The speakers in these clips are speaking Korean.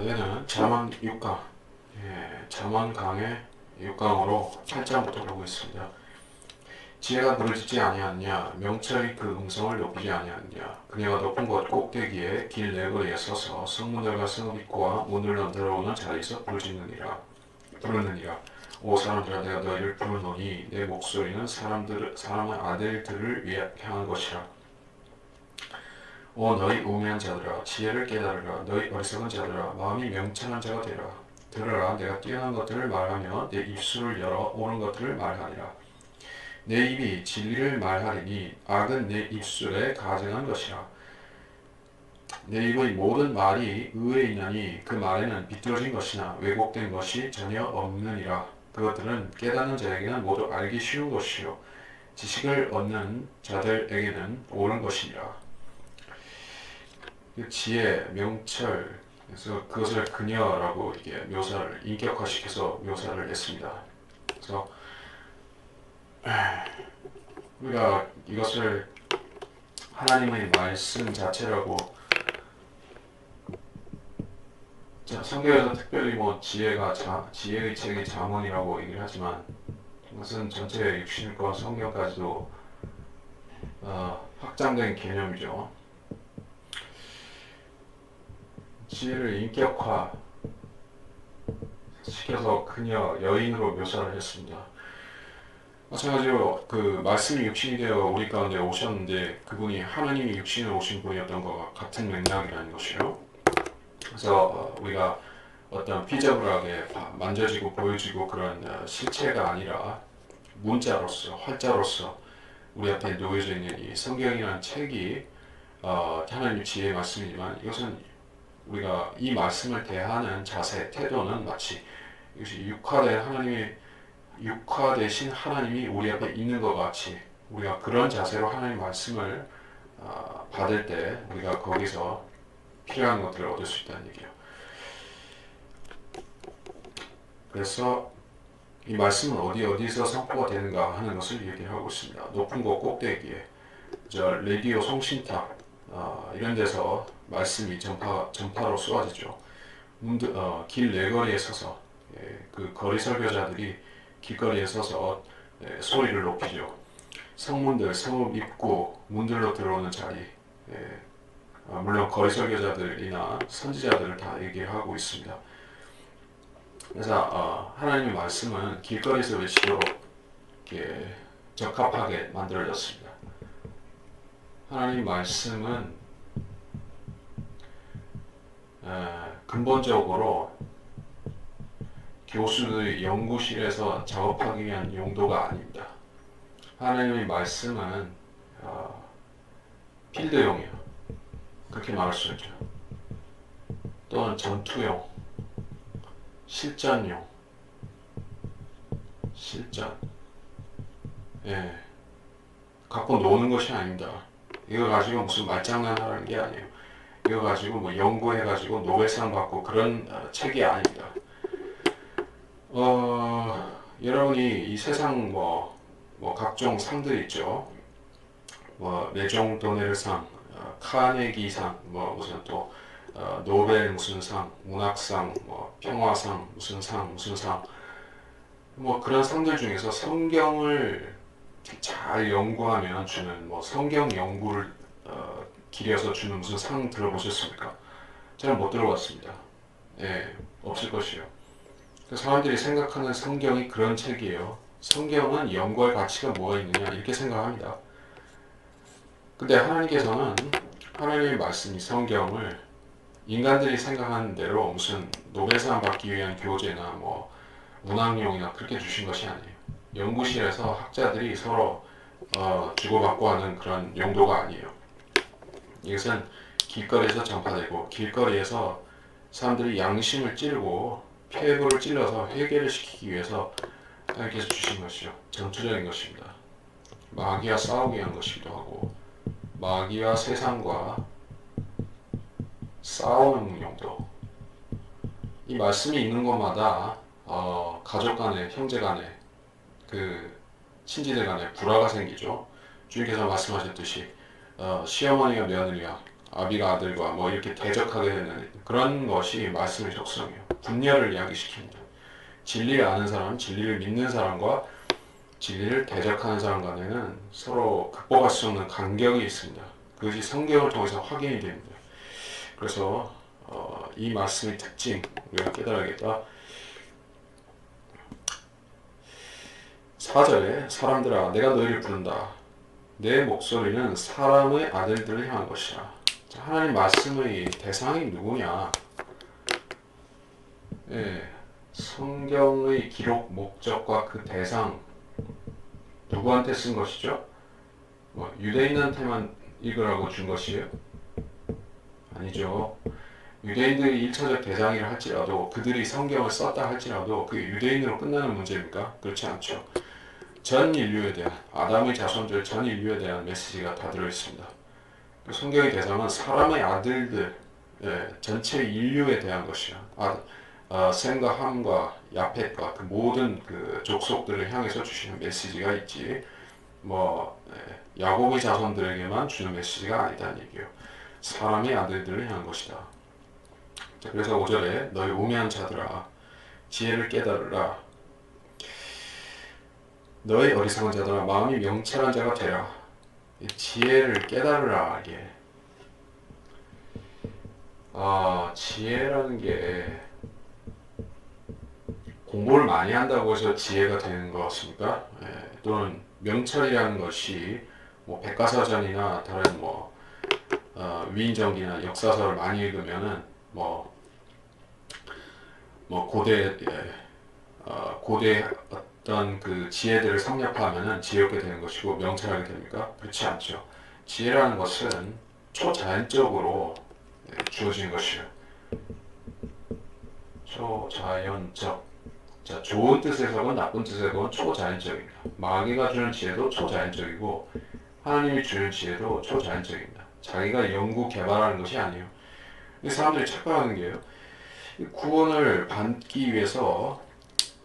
얘는 잠언 6강, 잠언 강의 6강으로 8장부터 보고 있습니다. 지혜가 부르짖지 아니하느냐, 명철이 그 음성을 높이지 아니하느냐. 그녀가 높은 곳 꼭대기에 길 네거리에 서서 성문들과 성읍입구와 문들로 들어오는 자리에서 부르짖느니라. 오 사람들아, 내가 너희를 부르노니 내 목소리는 사람의 아들들을 향한 것이라. 오 너희 우매한 자들아, 지혜를 깨달으라. 너희 어리석은 자들아, 마음이 명철한 자가 되라. 들으라, 내가 뛰어난 것들을 말하며 내 입술을 열어 옳은 것들을 말하리라. 내 입이 진리를 말하리니 악은 내 입술에 가증한 것이라. 내 입의 모든 말이 의에 있나니 그 말에는 비뚤어진 것이나 왜곡된 것이 전혀 없느니라. 그것들은 깨닫는 자에게는 모두 알기 쉬운 것이요 지식을 얻는 자들에게는 옳은 것이니라. 지혜, 명철, 그래서 그것을 그녀라고 이게 묘사를 인격화시켜서 묘사를 했습니다. 그래서 우리가 이것을 하나님의 말씀 자체라고, 성경에서 특별히 지혜의 책이 잠언이라고 얘기를 하지만 이것은 전체 육신과 성경까지도 확장된 개념이죠. 지혜를 인격화 시켜서 그녀 여인으로 묘사를 했습니다. 마찬가지로 그 말씀이 육신이 되어 우리 가운데 오셨는데 그분이 하나님이 육신으로 오신 분이었던 것과 같은 맥락이라는 것이요. 그래서 우리가 어떤 피저블하게 만져지고 보여지고 그런 실체가 아니라 문자로서, 활자로서 우리 앞에 놓여져 있는 이 성경이라는 책이 하나님 지혜의 말씀이지만, 이것은 우리가 이 말씀을 대하는 자세, 태도는 마치 이것이 육화되신 하나님이 우리 앞에 있는 것 같이 우리가 그런 자세로 하나님 말씀을 받을 때 우리가 거기서 필요한 것들을 얻을 수 있다는 얘기예요. 그래서 이 말씀은 어디서 선포가 되는가 하는 것을 얘기하고 있습니다. 높은 곳 꼭대기에, 라디오 송신탑 이런 데서 말씀이 전파로 쏘아지죠. 길 네거리에 서서 그 거리 설교자들이 길거리에 서서 소리를 높이죠. 성문들, 성읍 입구, 문들로 들어오는 자리, 물론 거리 설교자들이나 선지자들을 다 얘기하고 있습니다. 그래서 하나님의 말씀은 길거리에서 외치도록 적합하게 만들어졌습니다. 하나님 말씀은 근본적으로 교수의 연구실에서 작업하기 위한 용도가 아닙니다. 하나님의 말씀은 필드용이에요. 그렇게 말할 수 있죠. 또는 전투용, 실전. 갖고 노는 것이 아닙니다. 이거 가지고 무슨 말장난 하라는 게 아니에요. 이거 가지고 뭐 연구해가지고 노벨상 받고 그런 책이 아닙니다. 여러분이 이 세상 뭐 각종 상들 있죠. 레종 도네르상, 카네기상, 무슨 또 노벨 무슨 상, 문학상, 평화상, 무슨 상, 그런 상들 중에서 성경을 잘 연구하면 주는 성경 연구를 기려서 주는 무슨 상 들어보셨습니까? 저는 못 들어봤습니다. 없을 것이요. 사람들이 생각하는 성경이 그런 책이에요. 성경은 연구할 가치가 뭐가 있느냐 이렇게 생각합니다. 근데 하나님께서는 하나님의 말씀이 성경을 인간들이 생각하는 대로 무슨 노벨상 받기 위한 교재나 문학용이나 그렇게 주신 것이 아니에요. 연구실에서 학자들이 서로 주고받고 하는 그런 용도가 아니에요. 이것은 길거리에서 전파되고 길거리에서 사람들이 양심을 찌르고 폐부를 찔러서 회개를 시키기 위해서 하나님께서 주신 것이죠. 전투적인 것입니다. 마귀와 싸우기 위한 것이기도 하고 마귀와 세상과 싸우는 용도. 이 말씀이 있는 곳마다 가족 간에, 형제 간에, 그 친지들 간에 불화가 생기죠. 주님께서 말씀하셨듯이 시어머니와 며느리와 아비가 아들과 뭐 이렇게 대적하게 되는 그런 것이 말씀의 속성이에요. 분열을 이야기시킵니다. 진리를 아는 사람, 진리를 믿는 사람과 진리를 대적하는 사람 간에는 서로 극복할 수 없는 간격이 있습니다. 그것이 성경을 통해서 확인이 됩니다. 그래서 이 말씀의 특징 우리가 깨달아야겠다. 4절에 사람들아 내가 너희를 부른다. 내 목소리는 사람의 아들들을 향한 것이라. 자, 하나님 말씀의 대상이 누구냐? 예, 성경의 기록 목적과 그 대상 누구한테 쓴 것이죠? 뭐 유대인한테만 읽으라고 준 것이에요? 아니죠. 유대인들이 1차적 대상이라 할지라도 그들이 성경을 썼다 할지라도 그게 유대인으로 끝나는 문제입니까? 그렇지 않죠. 전 인류에 대한 아담의 자손들 전 인류에 대한 메시지가 다 들어있습니다. 성경의 대상은 사람의 아들들 전체 인류에 대한 것이야. 셈과 함과 야펫과 그 모든 그 족속들을 향해서 주시는 메시지가 있지. 야곱의 자손들에게만 주는 메시지가 아니다는 얘기예요. 사람의 아들들을 향한 것이다. 자, 그래서 5절에 너희 우매한 자들아 지혜를 깨달으라. 너희 어리석은 자들아 마음이 명철한 자가 되라. 지혜를 깨달으라. 이게 지혜라는 게 공부를 많이 한다고 해서 지혜가 되는 것 같습니까? 또는 명철이라는 것이 뭐 백과사전이나 다른 위인전기나 역사서를 많이 읽으면은 고대 어떤 그 지혜들을 섭렵하면은 지혜롭게 되는 것이고 명철하게 됩니까? 그렇지 않죠. 지혜라는 것은 초자연적으로 주어진 것이에요. 초자연적. 자, 좋은 뜻에서건 나쁜 뜻에서건 초자연적입니다. 마귀가 주는 지혜도 초자연적이고 하나님이 주는 지혜도 초자연적입니다. 자기가 연구 개발하는 것이 아니에요. 사람들이 착각하는 게요. 구원을 받기 위해서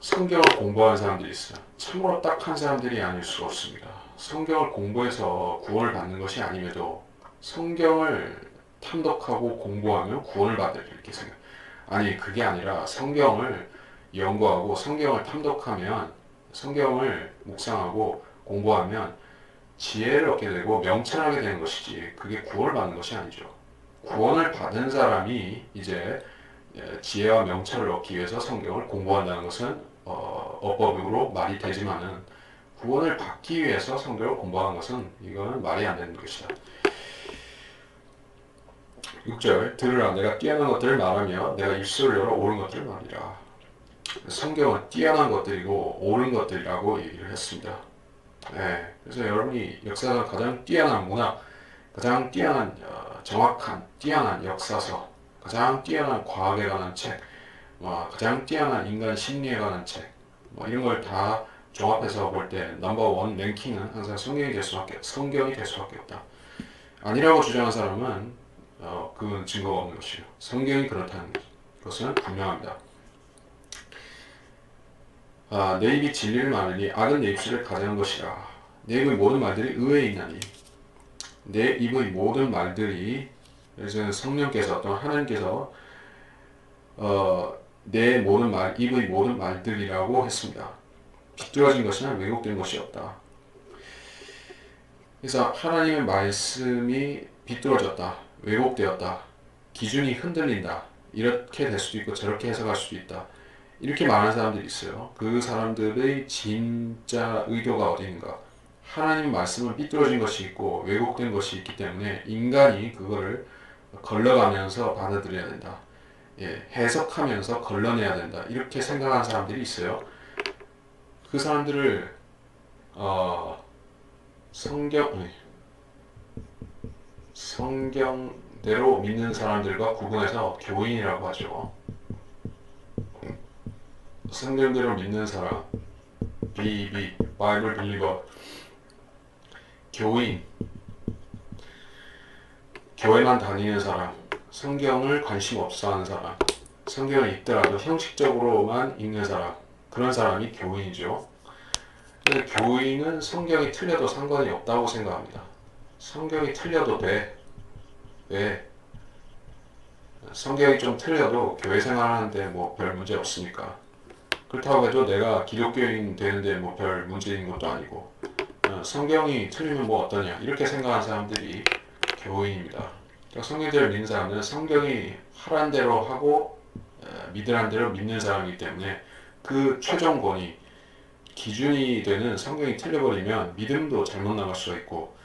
성경을 공부하는 사람들이 있어요. 참으로 딱한 사람들이 아닐 수가 없습니다. 성경을 공부해서 구원을 받는 것이 아님에도 성경을 탐독하고 공부하면 구원을 받을 이렇게 생각. 아니 그게 아니라 성경을 연구하고 성경을 탐독하면 성경을 묵상하고 공부하면 지혜를 얻게 되고 명철하게 되는 것이지 그게 구원을 받는 것이 아니죠. 구원을 받은 사람이 이제 지혜와 명철을 얻기 위해서 성경을 공부한다는 것은 어법으로 말이 되지만은 구원을 받기 위해서 성경을 공부하는 것은 이거는 말이 안 되는 것이다. 6절 들으라 내가 뛰어난 것들을 말하며 내가 입술을 열어 옳은 것들을 말이라. 성경은 뛰어난 것들이고 옳은 것들이라고 얘기를 했습니다. 그래서 여러분이 역사상 가장 뛰어난 문학, 가장 뛰어난 정확한 뛰어난 역사서, 가장 뛰어난 과학에 관한 책, 가장 뛰어난 인간 심리에 관한 책, 이런 걸 다 종합해서 볼 때 넘버원 랭킹은 항상 성경이 될 수밖에 없다. 아니라고 주장한 사람은 그건 증거가 없는 것이에요. 성경이 그렇다는 것은 분명합니다. 내 입이 진리를 말하니 악은 내 입술을 가져간 것이라. 내 입의 모든 말들이 의에 있나니. 내 입의 모든 말들이 그래서 성령께서 또는 하나님께서 내 모든 말, 입의 모든 말들이라고 했습니다. 비뚤어진 것이나 왜곡된 것이 없다. 그래서 하나님의 말씀이 비뚤어졌다, 왜곡되었다, 기준이 흔들린다, 이렇게 될 수도 있고 저렇게 해석할 수도 있다. 이렇게 말하는 사람들이 있어요. 그 사람들의 진짜 의도가 어디 있는가? 하나님 말씀은 삐뚤어진 것이 있고 왜곡된 것이 있기 때문에 인간이 그거를 걸러가면서 받아들여야 된다. 해석하면서 걸러내야 된다. 이렇게 생각하는 사람들이 있어요. 그 사람들을 성경대로 믿는 사람들과 구분해서 교인이라고 하죠. 성경대로 믿는 사람, 바이블 빌리버, 교인, 교회만 다니는 사람, 성경을 관심 없어 하는 사람, 성경을 읽더라도 형식적으로만 읽는 사람, 그런 사람이 교인이죠. 교인은 성경이 틀려도 상관이 없다고 생각합니다. 성경이 틀려도 돼. 왜? 성격이 좀 틀려도 교회 생활하는데 뭐 별 문제 없으니까. 그렇다고 해도 내가 기독교인 되는데 뭐 별 문제인 것도 아니고, 성경이 틀리면 뭐 어떠냐 이렇게 생각하는 사람들이 교인입니다. 그러니까 성경대로 믿는 사람은 성경이 하란 대로 하고 믿으란 대로 믿는 사람이기 때문에 그 최종권이 기준이 되는 성경이 틀려버리면 믿음도 잘못 나갈 수가 있고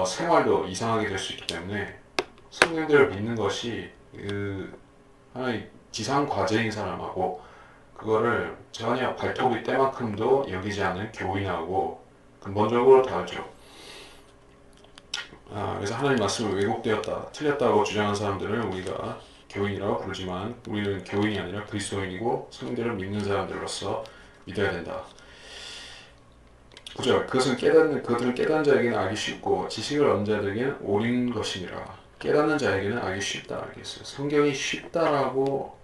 생활도 이상하게 될 수 있기 때문에 성경대로 믿는 것이 그 하나의 지상 과제인 사람하고 그거를 전혀 발톱이 때만큼도 여기지 않은 교인하고 근본적으로 다르죠. 그래서 하나님 말씀을 왜곡되었다, 틀렸다고 주장하는 사람들은 우리가 교인이라고 부르지만 우리는 교인이 아니라 그리스도인이고 성경대로 믿는 사람들로서 믿어야 된다. 9절 그것들은 깨닫는 자에게는 알기 쉽고 지식을 얻는 자들에게는 옳은 것이니라. 깨닫는 자에게는 알기 쉽다 알겠어요. 성경이 쉽다라고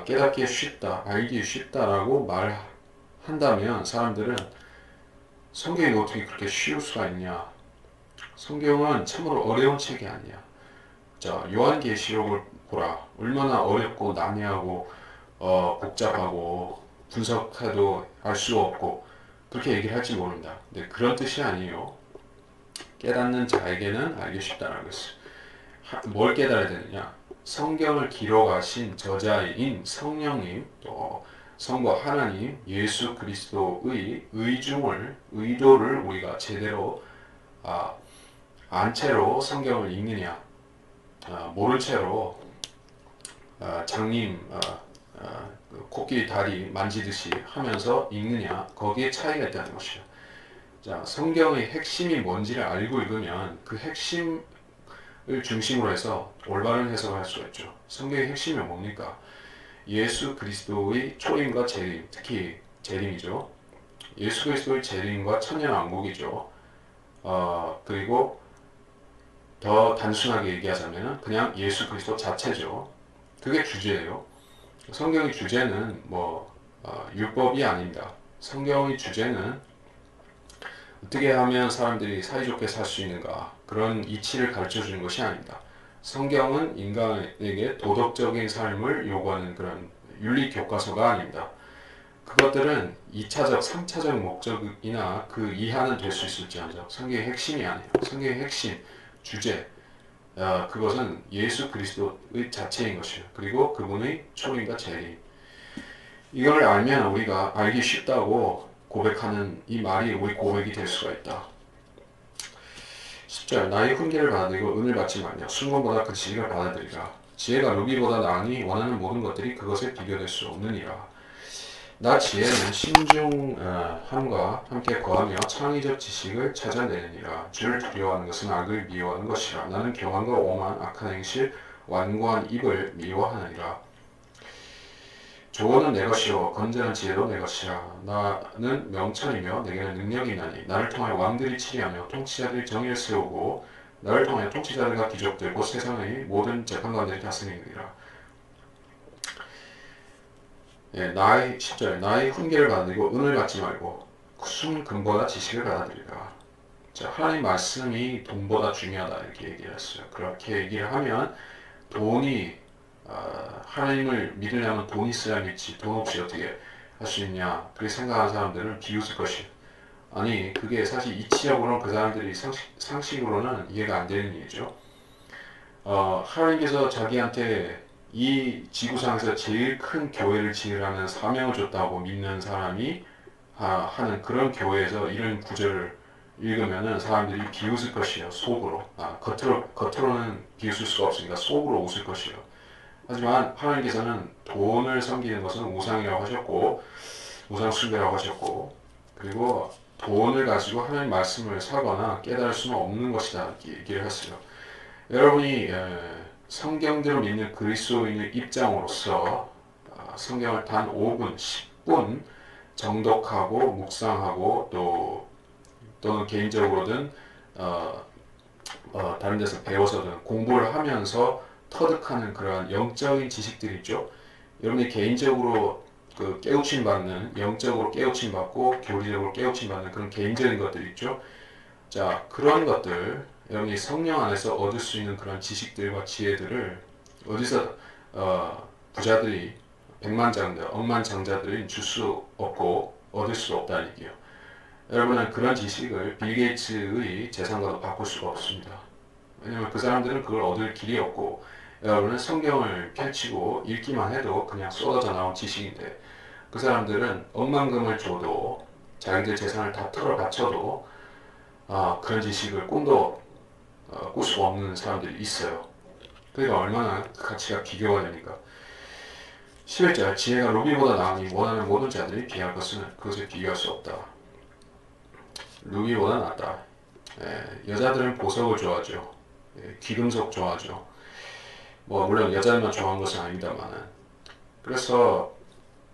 깨닫기 쉽다, 알기 쉽다라고 말한다면 사람들은 성경이 어떻게 그렇게 쉬울 수가 있냐? 성경은 참으로 어려운 책이 아니야. 자, 요한계시록을 보라. 얼마나 어렵고 난해하고 복잡하고 분석해도 알 수 없고 그렇게 얘기를 할지 모른다. 근데 그런 뜻이 아니에요. 깨닫는 자에게는 알기 쉽다라고 했어요. 뭘 깨달아야 되느냐? 성경을 기록하신 저자인 성령님, 또 성부 하나님, 예수 그리스도의 의도를 우리가 제대로 안 채로 성경을 읽느냐, 모른 채로 장님 코끼리 다리 만지듯이 하면서 읽느냐, 거기에 차이가 있다는 것이죠. 자, 성경의 핵심이 뭔지를 알고 읽으면 그 핵심을 중심으로 해서 올바른 해석을 할 수가 있죠. 성경의 핵심이 뭡니까? 예수 그리스도의 초림과 재림, 특히 재림이죠. 예수 그리스도의 재림과 천년왕국이죠. 그리고 더 단순하게 얘기하자면 그냥 예수 그리스도 자체죠. 그게 주제예요. 성경의 주제는 율법이 아닙니다. 성경의 주제는 어떻게 하면 사람들이 사이좋게 살 수 있는가, 그런 이치를 가르쳐 주는 것이 아닙니다. 성경은 인간에게 도덕적인 삶을 요구하는 그런 윤리 교과서가 아닙니다. 그것들은 2차적, 3차적 목적이나 그 이하는 될 수 있을지언정 성경의 핵심이 아니에요. 성경의 핵심, 주제, 그것은 예수 그리스도의 자체인 것이에요. 그리고 그분의 초림과 재림. 이걸 알면 우리가 알기 쉽다고 고백하는 이 말이 우리 고백이 될 수가 있다. 10절 나의 훈계를 받아들이고 은을 받지 말며 순금보다 그 지식을 받아들이라. 지혜가 루비보다 나으니 원하는 모든 것들이 그것에 비교될 수 없느니라. 나 지혜는 신중함과 함께 거하며 창의적 지식을 찾아내느니라. 주를 두려워하는 것은 악을 미워하는 것이라. 나는 교만과 오만 악한 행실 완고한 입을 미워하느니라. 조언은 내 것이요 건전한 지혜도 내 것이라. 나는 명철이며 내게는 능력이 있나니 나를 통하여 왕들이 치리하며 통치자들이 정의를 세우고 나를 통하여 통치자들과 귀족들 곧 세상의 모든 재판관들이 다스리느니라. 나의 10절 나의 훈계를 받아들이고 은을 받지 말고 순금보다 지식을 받아들이라. 자, 하나님 말씀이 돈보다 중요하다 이렇게 얘기를 했어요. 그렇게 얘기를 하면 돈이 하나님을 믿으려면 돈 있어야 믿지 돈 없이 어떻게 할 수 있냐 그렇게 생각하는 사람들은 비웃을 것이에요. 아니 그게 사실 이치적으로는 그 사람들이 상식으로는 이해가 안 되는 일이죠. 하나님께서 자기한테 이 지구상에서 제일 큰 교회를 지으라는 사명을 줬다고 믿는 사람이 하는 그런 교회에서 이런 구절을 읽으면은 사람들이 비웃을 것이에요. 속으로. 겉으로는 비웃을 수가 없으니까 속으로 웃을 것이에요. 하지만 하나님께서는 돈을 섬기는 것은 우상이라고 하셨고 우상 숭배라고 하셨고 그리고 돈을 가지고 하나님 말씀을 사거나 깨달을 수는 없는 것이다 이렇게 얘기를 했어요. 여러분이 성경대로 믿는 그리스도인의 입장으로서 성경을 단 5분, 10분 정독하고 묵상하고 또는 개인적으로든 다른 데서 배워서든 공부를 하면서 터득하는 그러한 영적인 지식들이 있죠. 여러분이 개인적으로 그 깨우침 받는 영적으로 깨우침 받고 교리적으로 깨우침 받는 그런 개인적인 것들 있죠. 자 그런 것들 여러분이 성령 안에서 얻을 수 있는 그런 지식들과 지혜들을 어디서 부자들이 백만장자, 억만장자들이 줄 수 없고 얻을 수 없다는 얘기예요. 여러분은 그런 지식을 빌 게이츠의 재산과도 바꿀 수가 없습니다. 왜냐면 그 사람들은 그걸 얻을 길이 없고, 여러분은 성경을 펼치고 읽기만 해도 그냥 쏟아져 나온 지식인데, 그 사람들은 억만금을 줘도 자기들 재산을 다 털어 바쳐도 그런 지식을 꿈도 꿀 수가 없는 사람들이 있어요. 그러니까 얼마나 가치가 비교가 되니까. 11절 지혜가 루비보다 나으니 원하는 모든 자들이 비할 것은 그것을 비교할 수 없다. 루비보다 낫다. 여자들은 보석을 좋아하죠. 귀금속 좋아하죠. 뭐 물론 여자들만 좋아하는 것은 아닙니다만은. 그래서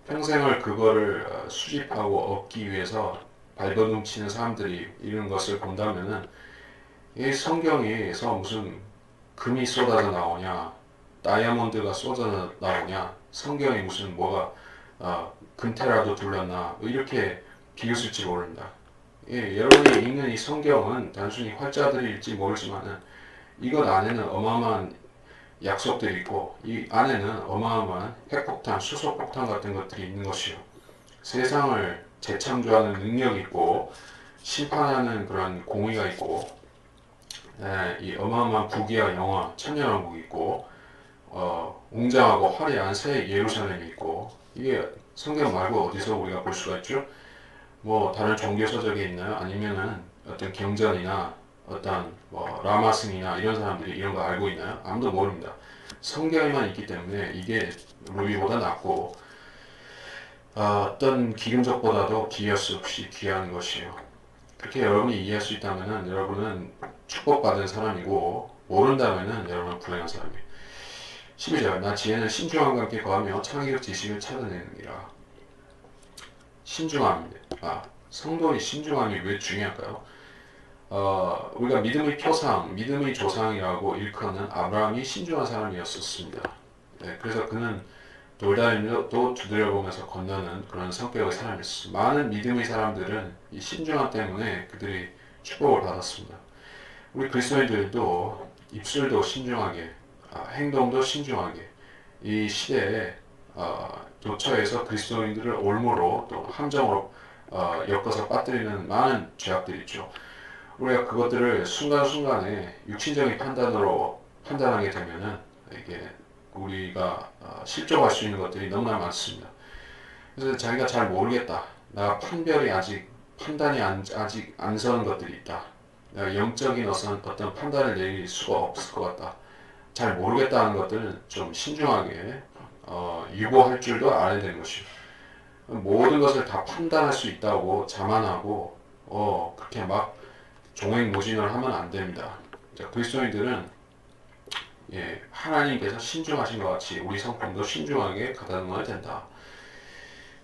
평생을 그거를 수집하고 얻기 위해서 발버둥 치는 사람들이 이런 것을 본다면은 이 성경에서 무슨 금이 쏟아져 나오냐, 다이아몬드가 쏟아져 나오냐, 성경에 무슨 뭐가 금태라도 둘렀나, 이렇게 비웃을지 모른다. 여러분이 읽는 이 성경은 단순히 활자들이 읽지 모르지만은 이것 안에는 어마어마한 약속들이 있고, 이 안에는 어마어마한 핵폭탄, 수소폭탄 같은 것들이 있는 것이요. 세상을 재창조하는 능력이 있고, 심판하는 그런 공의가 있고, 이 어마어마한 부귀와 영화, 천년왕국이 있고, 웅장하고 화려한 새 예루살렘이 있고, 이게 성경 말고 어디서 우리가 볼 수가 있죠? 뭐 다른 종교 서적에 있나요? 아니면은 어떤 경전이나 어떤 뭐 라마스이나 이런 사람들이 이런 거 알고 있나요? 아무도 모릅니다. 성경에만 있기 때문에 이게 루비보다 낫고 어떤 기금속보다도 비할 수 없이 귀한 것이에요. 그렇게 여러분이 이해할 수 있다면은 여러분은 축복받은 사람이고, 모른다면은 여러분은 불행한 사람이에요. 12절 나 지혜는 신중함과 함께 거하며 창의적 지식을 찾아내느니라. 신중함입니다. 성도의 신중함이 왜 중요할까요? 우리가 믿음의 표상, 믿음의 조상이라고 일컫는 아브라함이 신중한 사람이었었습니다. 그래서 그는 돌다리도 두드려보면서 건너는 그런 성격의 사람이었습니다. 많은 믿음의 사람들은 이 신중함 때문에 그들이 축복을 받았습니다. 우리 그리스도인들도 입술도 신중하게, 행동도 신중하게, 이 시대에 도처에서 그리스도인들을 올무로 또 함정으로 엮어서 빠뜨리는 많은 죄악들이 있죠. 우리가 그것들을 순간순간에 육신적인 판단으로 판단하게 되면은 이게 우리가 실족할 수 있는 것들이 너무나 많습니다. 그래서 자기가 잘 모르겠다. 나 판별이 판단이 아직 안 서는 것들이 있다. 내가 영적인 어떤 판단을 내릴 수가 없을 것 같다. 잘 모르겠다는 것들은 좀 신중하게 유보할 줄도 알아야 되는 것이요. 모든 것을 다 판단할 수 있다고 자만하고 그렇게 막 종횡무진을 하면 안 됩니다. 그리스도인들은 하나님께서 신중하신 것 같이 우리 성품도 신중하게 가다듬어야 된다.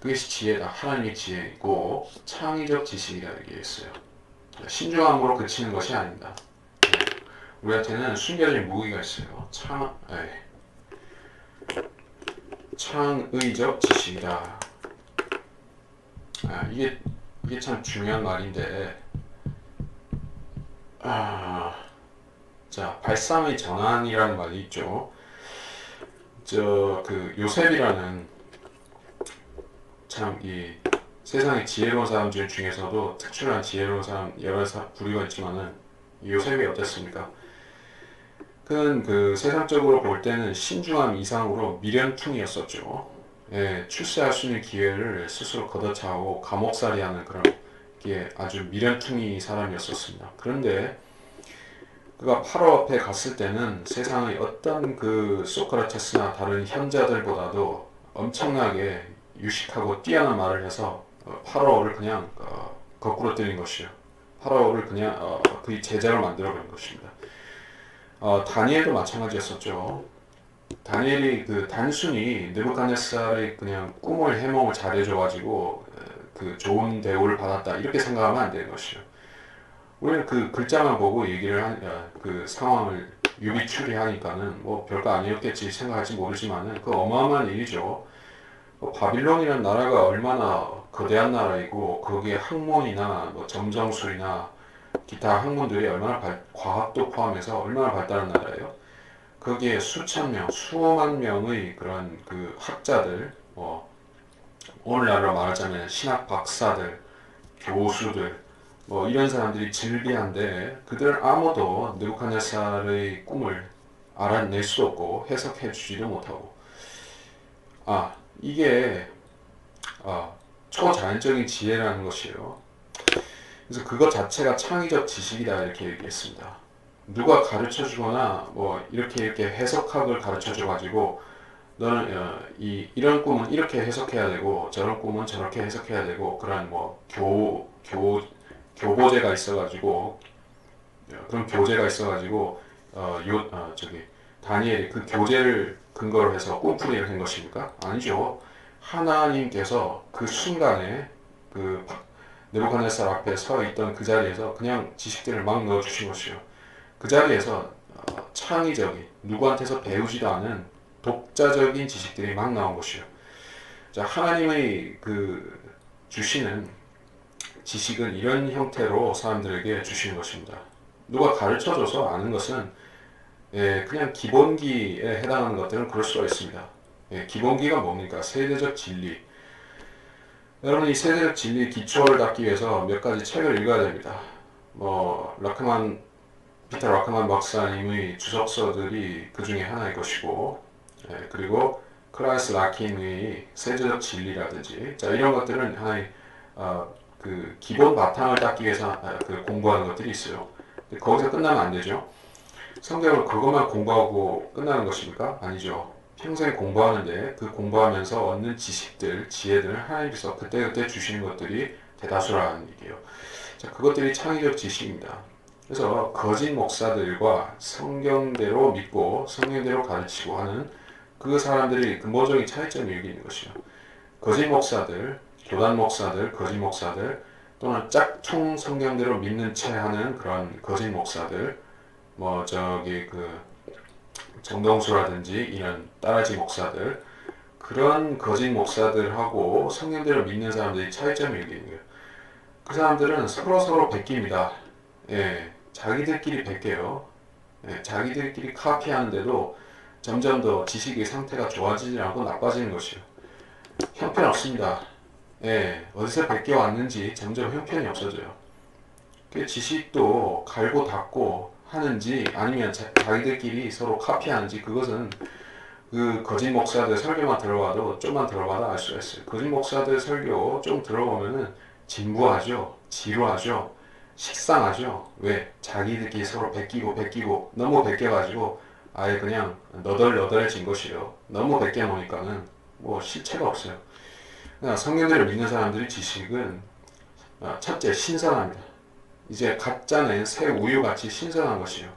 그것이 지혜다. 하나님의 지혜이고 창의적 지식이라 얘기했어요. 신중함으로 그치는 것이 아닙니다. 우리한테는 숨겨진 무기가 있어요. 창의적 지식이다. 이게 참 중요한 말인데, 자, 발상의 전환이라는 말이 있죠. 요셉이라는 참 이 세상의 지혜로운 사람들 중에서도 특출난 지혜로운 사람 여러 부류가 있지만은 요셉이 어땠습니까? 그는 그 세상적으로 볼 때는 신중함 이상으로 미련퉁이었었죠. 출세할 수 있는 기회를 스스로 걷어차고 감옥살이하는 그런 게 아주 미련퉁이 사람이었었습니다. 그런데 그가 파라오 앞에 갔을 때는 세상의 어떤 그 소크라테스나 다른 현자들보다도 엄청나게 유식하고 뛰어난 말을 해서 파라오를 그냥 거꾸로 때린 것이요. 파라오를 그냥 그의 제자로 만들어버린 것입니다. 다니엘도 마찬가지였었죠. 다니엘이 단순히 느부갓네살의 그냥 꿈을 해몽을 잘해줘가지고 그 좋은 대우를 받았다 이렇게 생각하면 안 되는 것이요. 우리는 그 글자만 보고 그 상황을 유비추리하니까는 뭐 별거 아니었겠지 생각할지 모르지만은 그 어마어마한 일이죠. 바빌론이라는 나라가 얼마나 거대한 나라이고 거기에 학문이나 뭐 점정술이나 기타 학문들이 얼마나 과학도 포함해서 얼마나 발달한 나라예요. 거기에 수천 명, 수만 명의 그런 그 학자들, 오늘날로 말하자면 신학 박사들, 교수들, 이런 사람들이 즐비한데 그들은 아무도 느부갓네살의 꿈을 알아낼 수 없고 해석해 주지도 못하고, 이게 초자연적인 지혜라는 것이에요. 그래서 그것 자체가 창의적 지식이다 이렇게 얘기했습니다. 누가 가르쳐 주거나 이렇게 해석학을 가르쳐 줘 가지고 너는 이런 꿈은 이렇게 해석해야 되고 저런 꿈은 저렇게 해석해야 되고 그런 교보제가 있어가지고 그런 교재가 있어가지고 저기 다니엘이 그 교재를 근거로 해서 꿈풀이를 한 것입니까? 아니죠. 하나님께서 그 순간에 그 느부갓네살 앞에 서 있던 그 자리에서 그냥 지식들을 막 넣어주신 것이요. 그 자리에서 창의적인 누구한테서 배우지도 않은 독자적인 지식들이 막 나온 것이요. 자, 하나님의 그 주시는 지식은 이런 형태로 사람들에게 주시는 것입니다. 누가 가르쳐줘서 아는 것은 그냥 기본기에 해당하는 것들은 그럴 수가 있습니다. 기본기가 뭡니까? 세대적 진리. 여러분 이 세대적 진리 기초를 닦기 위해서 몇 가지 책을 읽어야 됩니다. 피터 라크만 박사님의 주석서들이 그 중에 하나일 것이고, 그리고 클라이스 라킨의 세대적 진리라든지, 자 이런 것들은 하나의 그 기본 바탕을 닦기 위해서 공부하는 것들이 있어요. 거기서 끝나면 안 되죠. 성경을 그것만 공부하고 끝나는 것입니까? 아니죠. 평생 공부하는데 그 공부하면서 얻는 지식들, 지혜들을 하나님께서 그때그때 주시는 것들이 대다수라는 얘기예요. 자, 그것들이 창의적 지식입니다. 그래서 거짓 목사들과 성경대로 믿고 성경대로 가르치고 하는 그 사람들이 근본적인 차이점이 여기 있는 것이요. 거짓 목사들, 교단 목사들, 거짓 목사들 또는 짝퉁 성경대로 믿는 채 하는 그런 거짓 목사들, 정동수라든지 이런 따라지 목사들, 그런 거짓 목사들하고 성경대로 믿는 사람들이 차이점이 여기 있는 거예요. 그 사람들은 서로 베낍니다. 자기들끼리 베껴요. 자기들끼리 카피하는데도 점점 더 지식의 상태가 좋아지지 않고 나빠지는 것이요. 형편없습니다. 어디서 베껴왔는지 점점 형편이 없어져요. 그 지식도 갈고 닦고 하는지 아니면 자기들끼리 서로 카피하는지 그것은 그 거짓 목사들 설교만 들어봐도 좀만 들어봐도 알 수가 있어요. 거짓 목사들 설교 좀 들어보면은 진부하죠, 지루하죠, 식상하죠. 왜? 자기들끼리 서로 베끼고 너무 베껴가지고 아예 그냥 너덜너덜해진 것이에요. 너무 베껴 놓으니까는 실체가 없어요. 그러니까 성경대로 믿는 사람들의 지식은 첫째 신선합니다. 이제 갓 짜낸 새 우유같이 신선한 것이에요.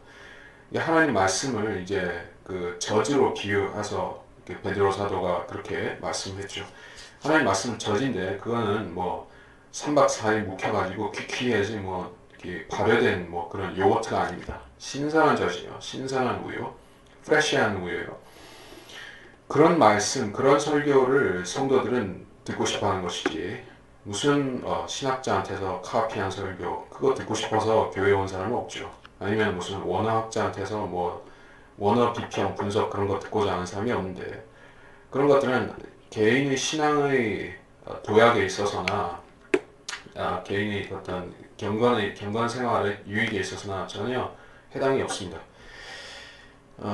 하나님 말씀을 이제 그 저주로 비유해서 베드로 사도가 그렇게 말씀했죠. 하나님 말씀은 저지인데 그거는 3박 4일 묵혀가지고 귀퀴해지 이렇게 발효된 그런 요거트가 아닙니다. 신선한 젖이에요. 신선한 우유, 프레시한 우유예요. 그런 말씀, 그런 설교를 성도들은 듣고 싶어하는 것이지 무슨 신학자한테서 카피한 설교 그거 듣고 싶어서 교회 온 사람은 없죠. 아니면 무슨 원어학자한테서 원어 비평 분석 그런 거 듣고자 하는 사람이 없는데 그런 것들은 개인의 신앙의 도약에 있어서나 개인의 어떤 경건 생활의 유익에 있어서나 전혀 해당이 없습니다.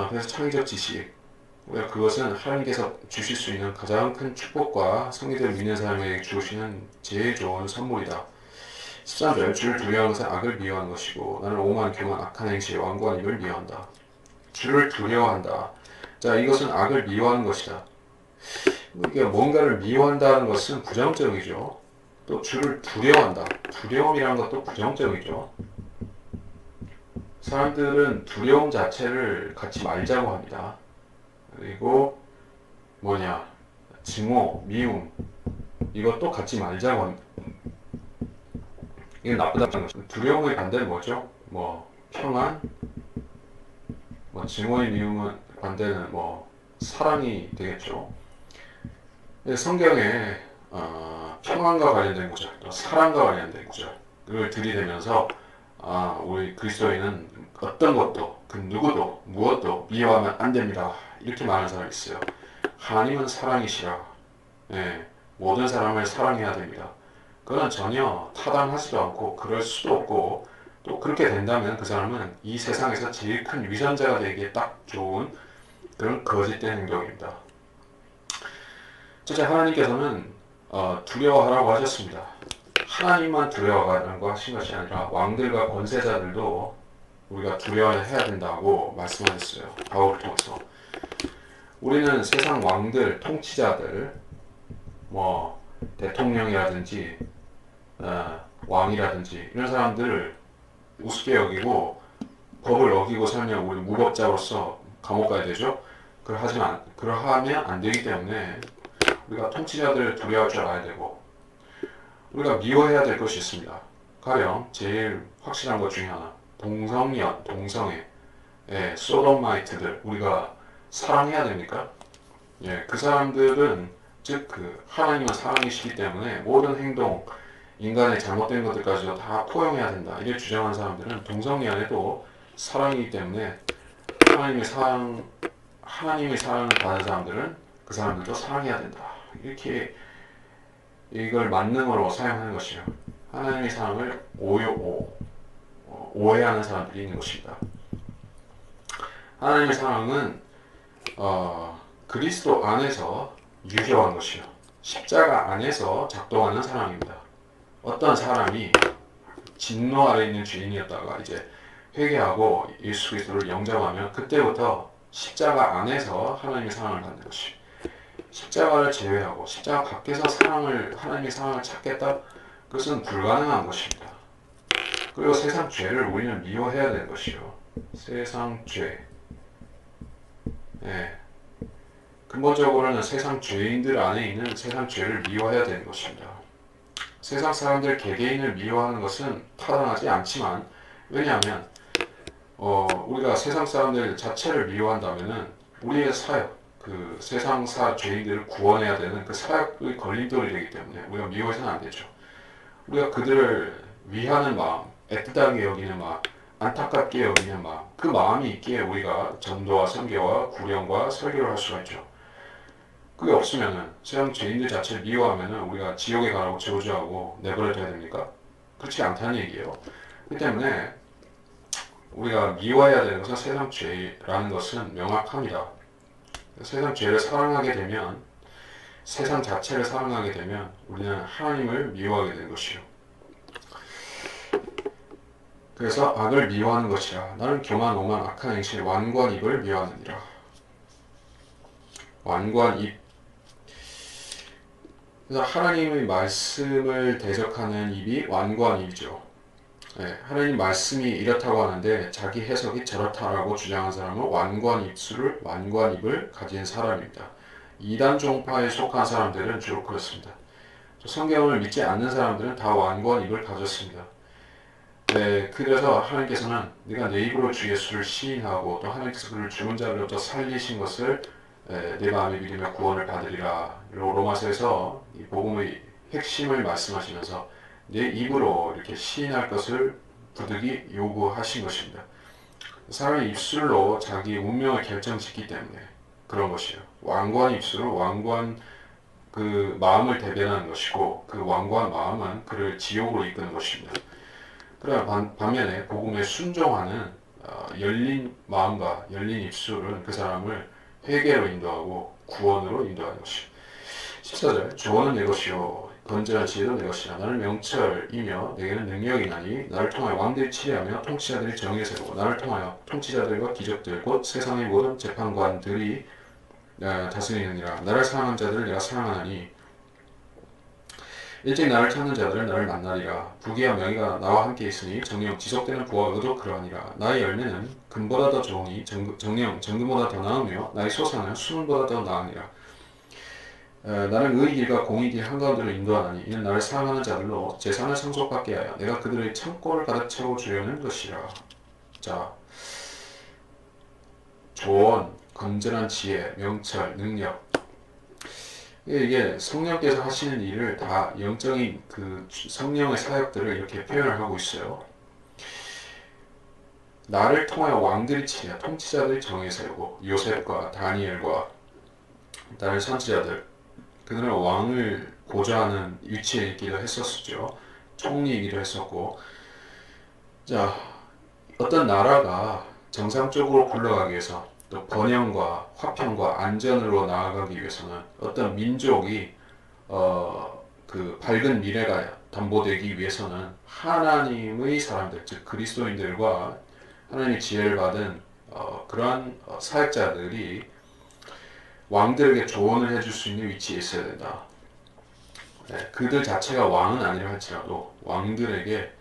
그래서 창의적 지식 그것은 하나님께서 주실 수 있는 가장 큰 축복과 성리대로 믿는 사람에게 주시는 제일 좋은 선물이다. 13절 주를 두려워하는 것은 악을 미워하는 것이고 나는 오만 교만 악한 행실에 완고한 입을 미워한다. 주를 두려워한다. 자, 이것은 악을 미워하는 것이다. 이게 뭔가를 미워한다는 것은 부정적이죠. 또 주를 두려워한다. 두려움이라는 것도 부정적이죠. 사람들은 두려움 자체를 갖지 말자고 합니다. 그리고 증오, 미움 이것도 갖지 말자고 합니다. 이게 나쁘다는 것이죠. 두려움의 반대는 뭐죠? 평안, 증오의 미움의 반대는 사랑이 되겠죠. 성경에 평안과 관련된 구절, 또 사랑과 관련된 구절을 들이대면서 우리 그리스도인은 어떤 것도 그 누구도 무엇도 미워하면 안 됩니다. 이렇게 말하는 사람이 있어요. 하나님은 사랑이시라. 예, 모든 사람을 사랑해야 됩니다. 그건 전혀 타당하지도 않고 그럴 수도 없고, 또 그렇게 된다면 그 사람은 이 세상에서 제일 큰 위선자가 되기에 딱 좋은 그런 거짓된 행동입니다. 첫째, 하나님께서는 두려워하라고 하셨습니다. 하나님만 두려워하라고 하신 것이 아니라 왕들과 권세자들도 우리가 두려워해야 된다고 말씀하셨어요. 바울을 통해서. 우리는 세상 왕들, 통치자들, 뭐 대통령이라든지 왕이라든지 이런 사람들을 우습게 여기고 법을 어기고 살면 우리 무법자로서 감옥 가야 되죠. 그러하면 안 되기 때문에 우리가 통치자들을 두려워할 줄 알아야 되고, 우리가 미워해야 될 것이 있습니다. 가령 제일 확실한 것 중에 하나, 동성애, 소돔마이트들 우리가 사랑해야 됩니까? 예, 그 사람들은 즉 하나님은 사랑이시기 때문에 모든 행동, 인간의 잘못된 것들까지도 다 포용해야 된다. 이렇게 주장하는 사람들은 동성애 안에도 사랑이기 때문에 하나님의 사랑을 받는 사람들은 그 사람들도 사랑해야 된다. 이렇게 이걸 만능으로 사용하는 것이요. 하나님의 사랑을 오해하는 사람들이 있는 것입니다. 하나님의 사랑은 그리스도 안에서 유효한 것이요. 십자가 안에서 작동하는 사랑입니다. 어떤 사람이 진노 아래 있는 주인이었다가 이제 회개하고 예수 그리스도를 영접하면 그때부터 십자가 안에서 하나님의 사랑을 받는 것이요. 십자가를 제외하고 십자가 밖에서 하나님의 사랑을 찾겠다? 그것은 불가능한 것입니다. 그리고 세상 죄를 우리는 미워해야 되는 것이요. 세상 죄. 예. 근본적으로는 세상 죄인들 안에 있는 세상 죄를 미워해야 되는 것입니다. 세상 사람들 개개인을 미워하는 것은 타당하지 않지만, 왜냐하면 우리가 세상 사람들 자체를 미워한다면은 우리의 사역, 그 세상 죄인들을 구원해야 되는 그 사역의 걸림돌이 되기 때문에 우리가 미워해서는 안 되죠. 우리가 그들을 위하는 마음, 애틋하게 여기는 마음, 안타깝게 여기는 마음, 그 마음이 있기에 우리가 전도와 선교와 구령과 설교를 할 수가 있죠. 그게 없으면은 세상 죄인들 자체를 미워하면은 우리가 지옥에 가라고 저주하고 내버려둬야 됩니까? 그렇지 않다는 얘기예요. 그렇기 때문에 우리가 미워해야 되는 것은 세상 죄라는 것은 명확합니다. 세상 죄를 사랑하게 되면, 세상 자체를 사랑하게 되면 우리는 하나님을 미워하게 되는 것이요. 그래서 악을 미워하는 것이라. 나는 교만, 오만, 악한 행실, 완고한 입을 미워하느니라. 완고한 입. 그래서 하나님의 말씀을 대적하는 입이 완고한 입이죠. 네, 하나님 말씀이 이렇다고 하는데 자기 해석이 저렇다라고 주장한 사람은 완고한 입을 가진 사람입니다. 이단 종파에 속한 사람들은 주로 그렇습니다. 성경을 믿지 않는 사람들은 다 완고한 입을 가졌습니다. 네, 그래서 하나님께서는 네가 내 입으로 주 예수를 시인하고 또 하나님께서 그를 죽은 자로부터 살리신 것을 내 마음에 믿으며 구원을 받으리라. 로마서에서 이 복음의 핵심을 말씀하시면서 내 입으로 이렇게 시인할 것을 부득이 요구하신 것입니다. 사람의 입술로 자기 운명을 결정짓기 때문에 그런 것이에요. 완고한 입술은 완고한 그 마음을 대변하는 것이고, 그 완고한 마음은 그를 지옥으로 이끄는 것입니다. 그러나 반면에 복음에 순종하는 열린 마음과 열린 입술은 그 사람을 회개로 인도하고 구원으로 인도하는 것이요. 14절 조언은 내 것이요 건전한 지혜도 내 것이라. 나는 명철이며 내게는 능력이 나니 나를 통하여 왕들이 치리하며 통치자들이 정의를 세우고 나를 통하여 통치자들과 기적들 곧 세상의 모든 재판관들이 다스리느니라. 나를 사랑하는 자들을 내가 사랑하나니 일찍 나를 찾는 자들은 나를 만나리라. 부귀와 명예가 나와 함께 있으니 정령 지속되는 부와 의도 그러하니라. 나의 열매는 금보다 더 좋으니 정령 정금보다 더 나으며 나의 소사는 수문보다 더 나으니라. 나는 의의 길과 공의 길 한가운데로 인도하나니 이는 나를 사랑하는 자들로 재산을 상속받게 하여 내가 그들의 창고를 가득 채워주려는 것이라. 자, 조언, 건전한 지혜, 명철, 능력, 이게 성령께서 하시는 일을 다 영적인 그 성령의 사역들을 이렇게 표현을 하고 있어요. 나를 통하여 왕들이 치랴 통치자들이 정에 세우고 요셉과 다니엘과 다른 선지자들 그들은 왕을 고좌하는 위치에 있기도 했었죠. 총리이기도 했었고 자 어떤 나라가 정상적으로 굴러가기 위해서 또 번영과 화평과 안전으로 나아가기 위해서는 어떤 민족이 그 밝은 미래가 담보되기 위해서는 하나님의 사람들 즉 그리스도인들과 하나님의 지혜를 받은 그러한 사역자들이 왕들에게 조언을 해줄 수 있는 위치에 있어야 된다. 네, 그들 자체가 왕은 아니라 할지라도 왕들에게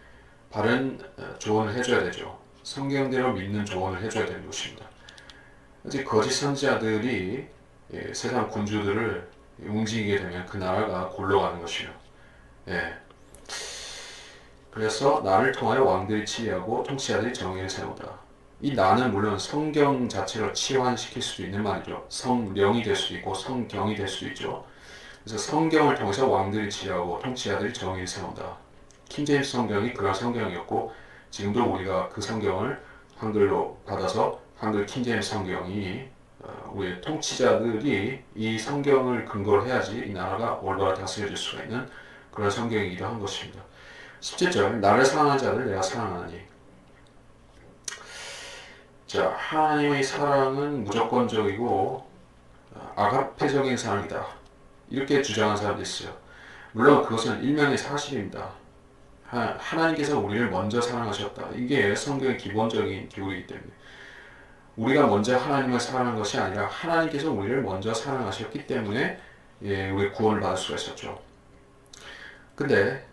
바른 조언을 해줘야 되죠. 성경대로 믿는 조언을 해줘야 되는 것입니다. 아직 거짓 선지자들이 세상 군주들을 움직이게 되면 그 나라가 굴러가는 것이요. 예. 그래서 나를 통하여 왕들이 치리하고 통치자들이 정의를 세우다. 이 나는 물론 성경 자체로 치환시킬 수도 있는 말이죠. 성령이 될 수도 있고 성경이 될 수도 있죠. 그래서 성경을 통해서 왕들이 치리하고 통치자들이 정의를 세운다. 킹제임스 성경이 그런 성경이었고 지금도 우리가 그 성경을 한글로 받아서 한글 킹제임스 성경이 우리의 통치자들이 이 성경을 근거로 해야지 이 나라가 올바로 다스려질 수가 있는 그런 성경이기도 한 것입니다. 17절 나를 사랑하는 자를 내가 사랑하니 자 하나님의 사랑은 무조건적이고 아가페적인 사랑이다. 이렇게 주장하는 사람도 있어요. 물론 그것은 일면의 사실입니다. 하나님께서 우리를 먼저 사랑하셨다. 이게 성경의 기본적인 교리이기 때문에 우리가 먼저 하나님을 사랑한 것이 아니라 하나님께서 우리를 먼저 사랑하셨기 때문에 우리 구원을 받을 수가 있었죠. 근데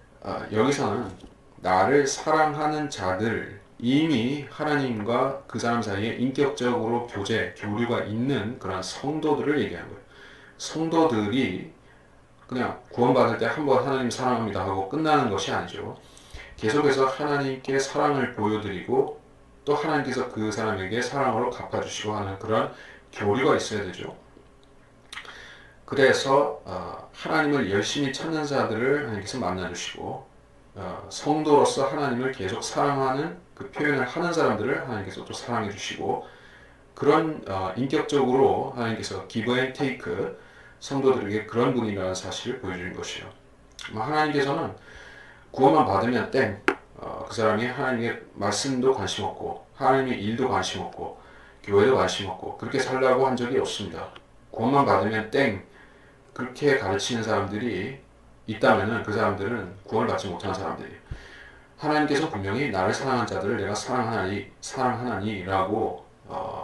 여기서는 나를 사랑하는 자들 이미 하나님과 그 사람 사이에 인격적으로 교류가 있는 그런 성도들을 얘기하는 거예요. 성도들이 그냥 구원받을 때 한번 하나님 사랑합니다 하고 끝나는 것이 아니죠. 계속해서 하나님께 사랑을 보여드리고 또 하나님께서 그 사람에게 사랑으로 갚아주시고 하는 그런 교류가 있어야 되죠. 그래서 하나님을 열심히 찾는 자들을 하나님께서 만나주시고 성도로서 하나님을 계속 사랑하는 그 표현을 하는 사람들을 하나님께서 또 사랑해 주시고 그런 인격적으로 하나님께서 give and take 성도들에게 그런 분이라는 사실을 보여주는 것이요. 하나님께서는 구원만 받으면 땡. 그 사람이 하나님의 말씀도 관심 없고 하나님의 일도 관심 없고 교회도 관심 없고 그렇게 살라고 한 적이 없습니다. 구원만 받으면 땡. 그렇게 가르치는 사람들이 있다면 그 사람들은 구원을 받지 못하는 사람들이에요. 하나님께서 분명히 나를 사랑한 자들을 내가 사랑하나니라고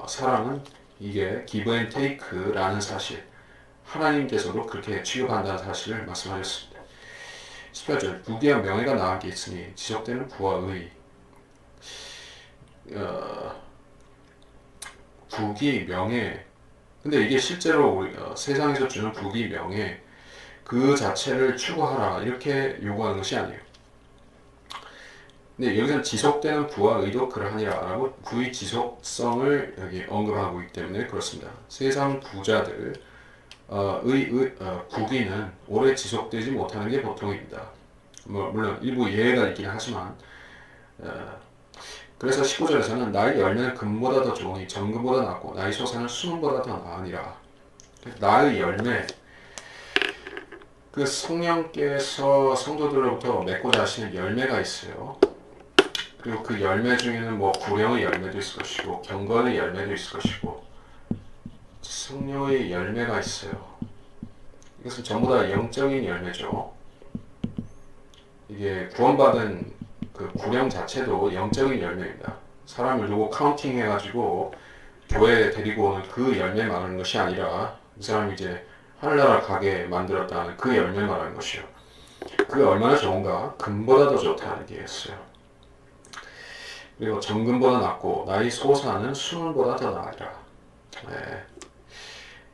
사랑은 이게 give and take라는 사실 하나님께서도 그렇게 취급한다는 사실을 말씀하셨습니다. 18절 부귀와 명예가 나와 함께 있으니 지속되는 부와 의 부귀 명예 근데 이게 실제로 우리 세상에서 주는 부귀 명예 그 자체를 추구하라 이렇게 요구하는 것이 아니에요. 근데 여기서는 지속되는 부와 의도 그러하니라 라고 부의 지속성을 여기 언급하고 있기 때문에 그렇습니다. 세상 부자들 부귀는 오래 지속되지 못하는 게 보통입니다. 물론 일부 예외가 있긴 하지만 그래서 19절에서는 나의 열매는 금보다 더 좋으니 정금보다 낫고 나의 소산은 수문보다 더 나으니라. 나의 열매 그 성령께서 성도들로부터 맺고자 하시는 열매가 있어요. 그리고 그 열매 중에는 뭐 구령의 열매도 있을 것이고 경건의 열매도 있을 것이고 성령의 열매가 있어요. 이것은 전부 다 영적인 열매죠. 이게 구원받은 그 구령 자체도 영적인 열매입니다. 사람을 두고 카운팅 해가지고 교회에 데리고 오는 그 열매 말하는 것이 아니라 이 사람이 이제 하늘나라 가게 만들었다는 그 열매 말하는 것이요. 그게 얼마나 좋은가? 금보다 더 좋다는 얘기였어요. 그리고 정금보다 낫고 나의 소사는 수문보다 더 나으리라. 네.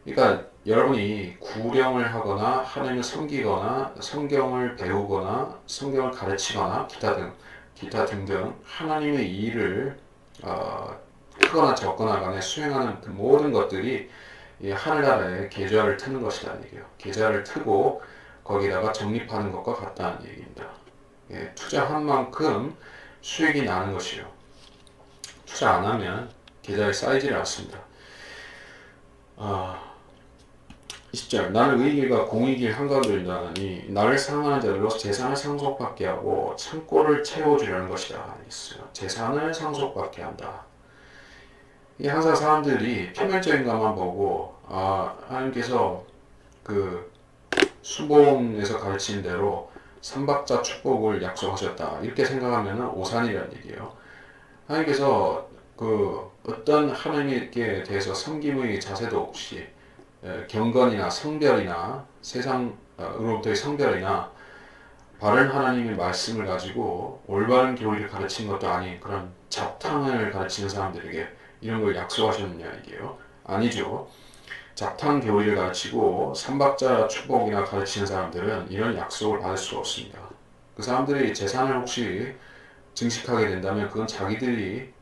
그러니까 여러분이 구령을 하거나 하나님을 섬기거나 성경을 배우거나 성경을 가르치거나 기타 등등 하나님의 일을 크거나 적거나 간에 수행하는 그 모든 것들이 이 하늘나라에 계좌를 트는 것이라는 얘기예요. 계좌를 트고 거기다가 적립하는 것과 같다는 얘기입니다. 투자한 만큼 수익이 나는 것이요. 투자 안 하면 계좌에 쌓이질 않습니다. 20절 나는 의길과 공의길 한가운데 있나니 나를 사랑하는 자들로 재산을 상속받게 하고 창고를 채워주려는 것이다. 있어요. 재산을 상속받게 한다. 이게 항상 사람들이 표면적인 것만 보고 하나님께서 그 수봉에서 가르치는 대로 삼박자 축복을 약속하셨다 이렇게 생각하면 오산이라는 얘기예요. 하나님께서 그 어떤 하나님께 대해서 섬김의 자세도 없이 경건이나 성별이나 세상으로부터의 성별이나 바른 하나님의 말씀을 가지고 올바른 교리를 가르치는 것도 아닌 그런 잡탕을 가르치는 사람들에게 이런 걸 약속하셨느냐 이게요. 아니죠. 잡탕 교리를 가르치고 삼박자 축복이나 가르치는 사람들은 이런 약속을 받을 수가 없습니다. 그 사람들이 재산을 혹시 증식하게 된다면 그건 자기들이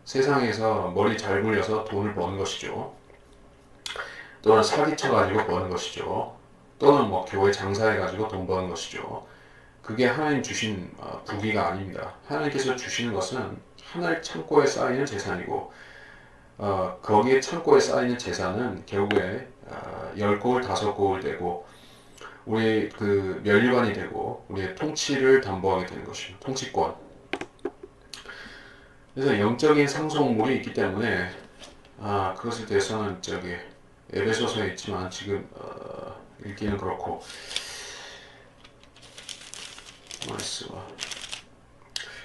세상에서 머리 잘 굴려서 돈을 버는 것이죠. 또는 사기쳐가지고 버는 것이죠. 또는 뭐 교회 장사해가지고 돈 버는 것이죠. 그게 하나님 주신 부귀가 아닙니다. 하나님께서 주시는 것은 하늘 창고에 쌓이는 재산이고 거기에 창고에 쌓이는 재산은 결국에 10고울 5고울 되고 우리의 그 면류관이 되고 우리의 통치를 담보하게 되는 것입니다. 통치권. 그래서 영적인 상속물이 있기 때문에 그것에 대해서는 에베소서에 있지만 지금 읽기는 그렇고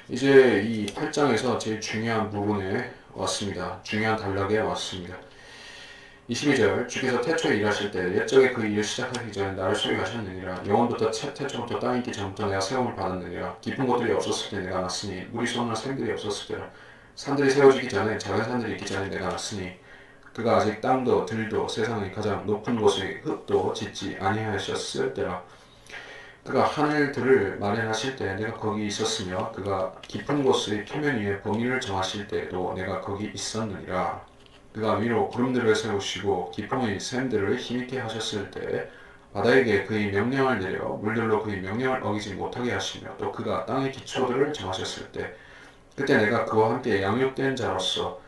이제 이 8장에서 제일 중요한 부분에 왔습니다. 중요한 단락에 왔습니다. 22절 주께서 태초에 일하실 때 옛적에 그 일을 시작하기 전에 나를 소유하셨느니라. 영원부터 태초부터 땅 있기 전부터 내가 세움을 받았느니라. 깊은 곳들이 없었을 때 내가 났으니 물이 솟는 샘들이 없었을 때라. 산들이 세워지기 전에 작은 산들이 있기 전에 내가 났으니 그가 아직 땅도 들도 세상의 가장 높은 곳의 흙도 짓지 아니하셨을 때라. 그가 하늘들을 마련하실 때 내가 거기 있었으며 그가 깊은 곳의 표면 위에 범위를 정하실 때에도 내가 거기 있었느니라. 그가 위로 구름들을 세우시고 깊음의 샘들을 힘있게 하셨을 때 바다에게 그의 명령을 내려 물들로 그의 명령을 어기지 못하게 하시며 또 그가 땅의 기초들을 정하셨을 때 그때 내가 그와 함께 양육된 자로서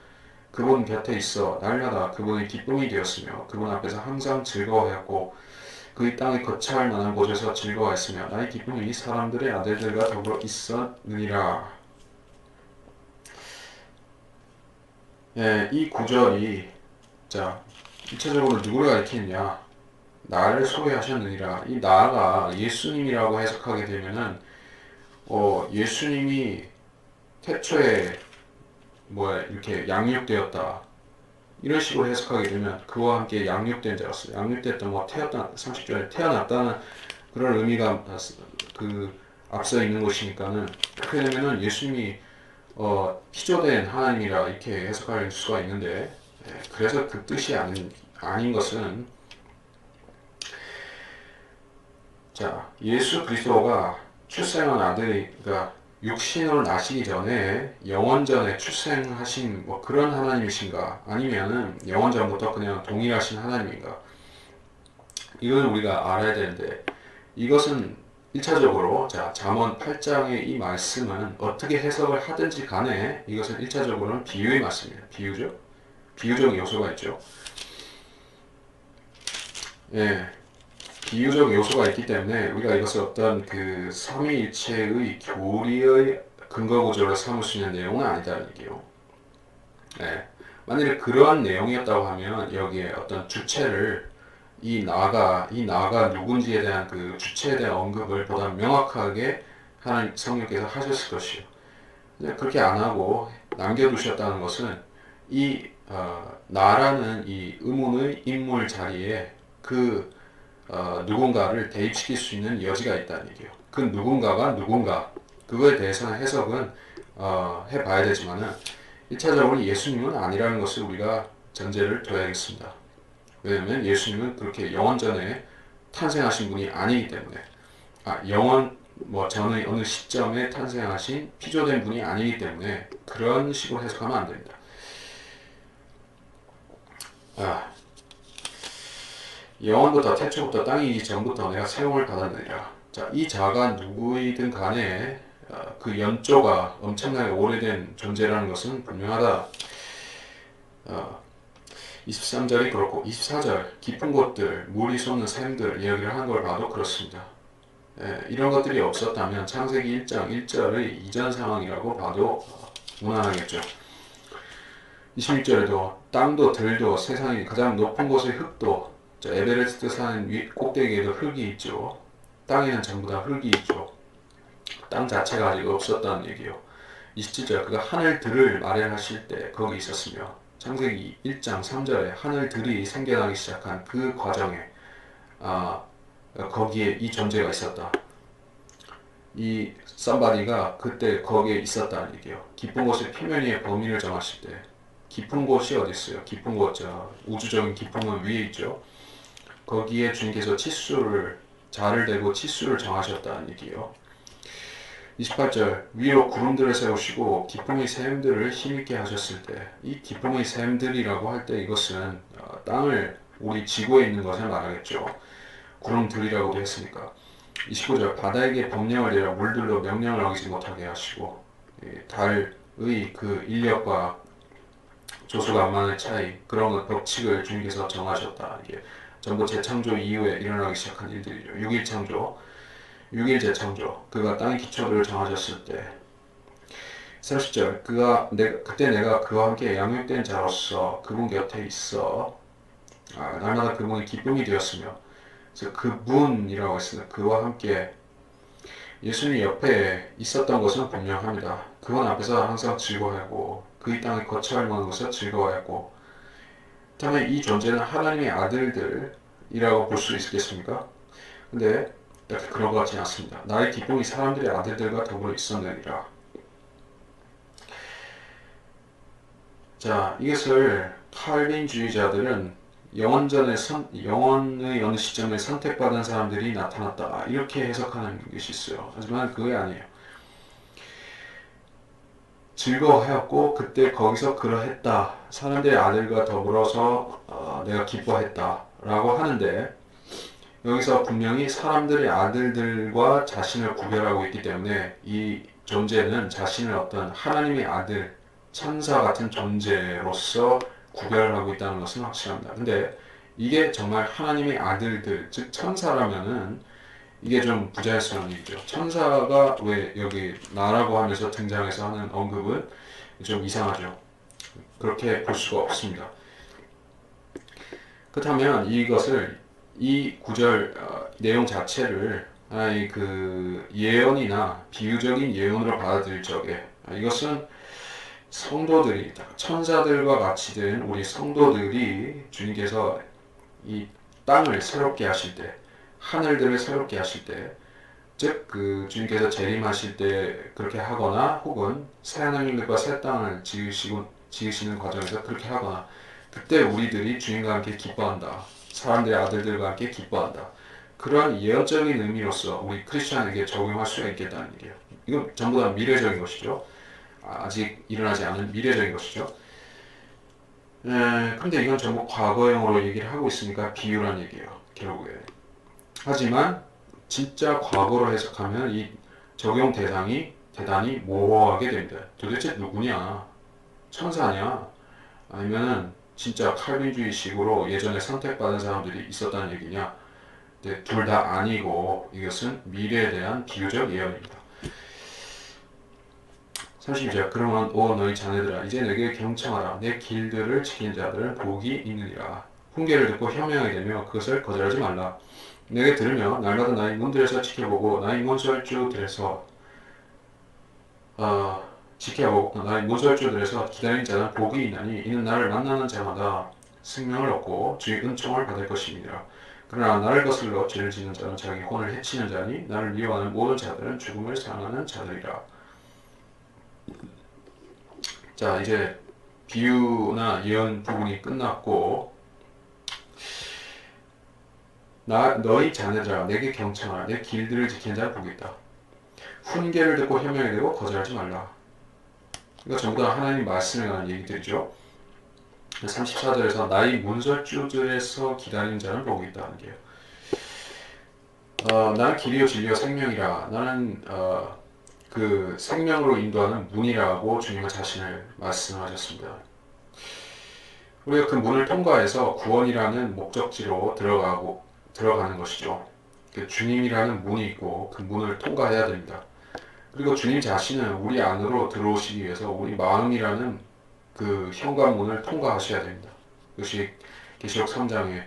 그분 곁에 있어 날마다 그분의 기쁨이 되었으며 그분 앞에서 항상 즐거워하였고 그의 땅의 거처할 만한 곳에서 즐거워했으며 나의 기쁨이 사람들의 아들들과 더불어 있었느니라. 이 구절이 1차적으로 누구를 가리키느냐? 나를 소개하셨느니라. 이 나가 예수님이라고 해석하게 되면은 예수님이 태초에 이렇게 양육되었다. 이런 식으로 해석하게 되면 그와 함께 양육된 자로서 양육됐던 태어났다 30절에 태어났다는 그런 의미가 앞서 있는 것이니까는 그렇게 되면은 예수님이 피조된 하나님이라 이렇게 해석할 수가 있는데 그래서 그 뜻이 아닌 것은 예수 그리스도가 출생한 아들이가 육신으로 나시기 전에 영원전에 출생하신 그런 하나님이신가 아니면은 영원전부터 그냥 동일하신 하나님인가 이걸 우리가 알아야 되는데 이것은 1차적으로 잠언 8장의 이 말씀은 어떻게 해석을 하든지 간에 이것은 1차적으로는 비유의 말씀입니다. 비유적 요소가 있죠. 비유적 요소가 있기 때문에 우리가 이것을 어떤 그 삼위일체의 교리의 근거 구조로 삼을 수 있는 내용은 아니다는 얘기예요. 만약에 그러한 내용이었다고 하면 여기에 어떤 주체를 이 나가 누군지에 대한 그 주체에 대한 언급을 보다 명확하게 하나님 성령께서 하셨을 것이요. 그렇게 안 하고 남겨두셨다는 것은 이 나라는 이 의문의 인물 자리에 누군가를 대입시킬 수 있는 여지가 있다는 얘기예요. 그 누군가가 누군가 그거에 대해서는 해석은 해봐야 되지만은 1차적으로 예수님은 아니라는 것을 우리가 전제를 둬야겠습니다. 왜냐하면 예수님은 그렇게 영원전에 탄생하신 분이 아니기 때문에 전의 어느 시점에 탄생하신 피조된 분이 아니기 때문에 그런 식으로 해석하면 안 됩니다. 영원부터 태초부터 땅이기 전부터 내가 세움을 받았느니라. 이 자가 누구이든 간에 그 연조가 엄청나게 오래된 존재라는 것은 분명하다. 23절이 그렇고 24절 깊은 곳들, 물이 솟는 샘들 이야기를 한 걸 봐도 그렇습니다. 이런 것들이 없었다면 창세기 1장 1절의 이전 상황이라고 봐도 무난하겠죠. 26절에도 땅도 들도 세상의 가장 높은 곳의 흙도 에베레스트 산 꼭대기에도 흙이 있죠. 땅에는 전부 다 흙이 있죠. 땅 자체가 아직 없었다는 얘기요. 27절 그가 하늘들을 마련하실 때 거기 있었으며 창세기 1장 3절에 하늘들이 생겨나기 시작한 그 과정에 거기에 이 존재가 있었다. 이 somebody가 그때 거기에 있었다는 얘기예요. 깊은 곳의 표면 위의 범위를 정하실 때 깊은 곳이 어디 있어요? 깊은 곳, 우주적인 깊음은 위에 있죠. 거기에 주님께서 자를 대고 치수를 정하셨다는 얘기예요. 28절 위로 구름들을 세우시고 기쁨의 샘들을 힘있게 하셨을 때 이 기쁨의 샘들이라고 할 때 이것은 땅을 우리 지구에 있는 것을 말하겠죠. 구름들이라고도 했으니까. 29절 바다에게 법령을 내려 물들로 명령을 어기지 못하게 하시고 달의 그 인력과 조수간만의 차이 그런 법칙을 주님께서 정하셨다. 이게 전부 재창조 이후에 일어나기 시작한 일들이죠. 6일 창조 6일 재창조 그가 땅의 기초를 정하셨을 때 30절 그때 내가 그와 함께 양육된 자로서 그분 곁에 있어 날마다 그분이 기쁨이 되었으며 그래서 그분이라고 했습니다. 그와 함께 예수님 옆에 있었던 것은 분명합니다. 그분 앞에서 항상 즐거워하고 그의 땅에 거처할 만한 곳에서 즐거워하고 그렇다면 이 존재는 하나님의 아들들이라고 볼 수 있겠습니까? 근데 그런 것 같지 않습니다. 나의 기쁨이 사람들의 아들들과 더불어 있었느니라. 자, 이것을 칼빈주의자들은 영원의 어느 시점에 선택받은 사람들이 나타났다. 이렇게 해석하는 것이 있어요. 하지만 그게 아니에요. 즐거워하였고 그때 거기서 그러했다. 사람들의 아들과 더불어서 내가 기뻐했다. 라고 하는데 여기서 분명히 사람들의 아들들과 자신을 구별하고 있기 때문에 이 존재는 자신을 어떤 하나님의 아들, 천사 같은 존재로서 구별하고 있다는 것은 확실합니다. 근데 이게 정말 하나님의 아들들, 즉 천사라면은 이게 좀 부자연스러운 얘기죠. 천사가 왜 여기 나라고 하면서 등장해서 하는 언급은 좀 이상하죠. 그렇게 볼 수가 없습니다. 그렇다면 이 구절 내용 자체를 하나의 그 예언이나 비유적인 예언으로 받아들일 적에 이것은 성도들이 천사들과 같이 된 우리 성도들이 주님께서 이 땅을 새롭게 하실 때 하늘들을 새롭게 하실 때 즉 그 주님께서 재림하실 때 그렇게 하거나 혹은 새 하늘들과 새 땅을 지으시는 과정에서 그렇게 하거나 그때 우리들이 주님과 함께 기뻐한다. 사람들의 아들들과 함께 기뻐한다. 그러한 예언적인 의미로서 우리 크리스천에게 적용할 수가 있겠다는 얘기예요. 이건 전부 다 미래적인 것이죠. 아직 일어나지 않은 미래적인 것이죠. 근데 이건 전부 과거형으로 얘기를 하고 있으니까 비유란 얘기예요. 결국에. 하지만 진짜 과거로 해석하면 이 적용 대상이 대단히 모호하게 됩니다. 도대체 누구냐? 천사냐? 아니면은 진짜 칼빈주의식으로 예전에 선택받은 사람들이 있었다는 얘기냐? 근데 둘 다 아니고 이것은 미래에 대한 비유적 예언입니다. 30절 그러면 오 너희 자네들아 이제 내게 경청하라 내 길들을 지키는 자들은 복이 있느니라. 훈계를 듣고 현명하게 되며 그것을 거절하지 말라. 내게 들으며 날마다 나의 문들에서 지켜보고 나의 문설주들에서 나의 문설주들에서 기다리는 자는 복이 있나니 이는 나를 만나는 자마다 생명을 얻고 주의 은총을 받을 것입니다. 그러나 나를 거슬러 죄를 짓는 자는 자기 혼을 해치는 자니 나를 미워하는 모든 자들은 죽음을 사랑하는 자들이라. 자 이제 비유나 예언 부분이 끝났고 너희 자네들아 내게 경청하라 내 길들을 지키는 자는 복이 있다. 훈계를 듣고 현명하게 되고 거절하지 말라. 이거 전부 다 하나님 말씀에 관한 얘기들이죠. 34절에서 나의 문설주들에서 기다리는 자는 복이 있다는 게요. 나는 길이요 진리요 생명이라. 나는 그 생명으로 인도하는 문이라고 주님은 자신을 말씀하셨습니다. 우리가 그 문을 통과해서 구원이라는 목적지로 들어가는 것이죠. 그 주님이라는 문이 있고 그 문을 통과해야 됩니다. 그리고 주님 자신은 우리 안으로 들어오시기 위해서 우리 마음이라는 그 현관문을 통과하셔야 됩니다. 그것이 계시록 3장에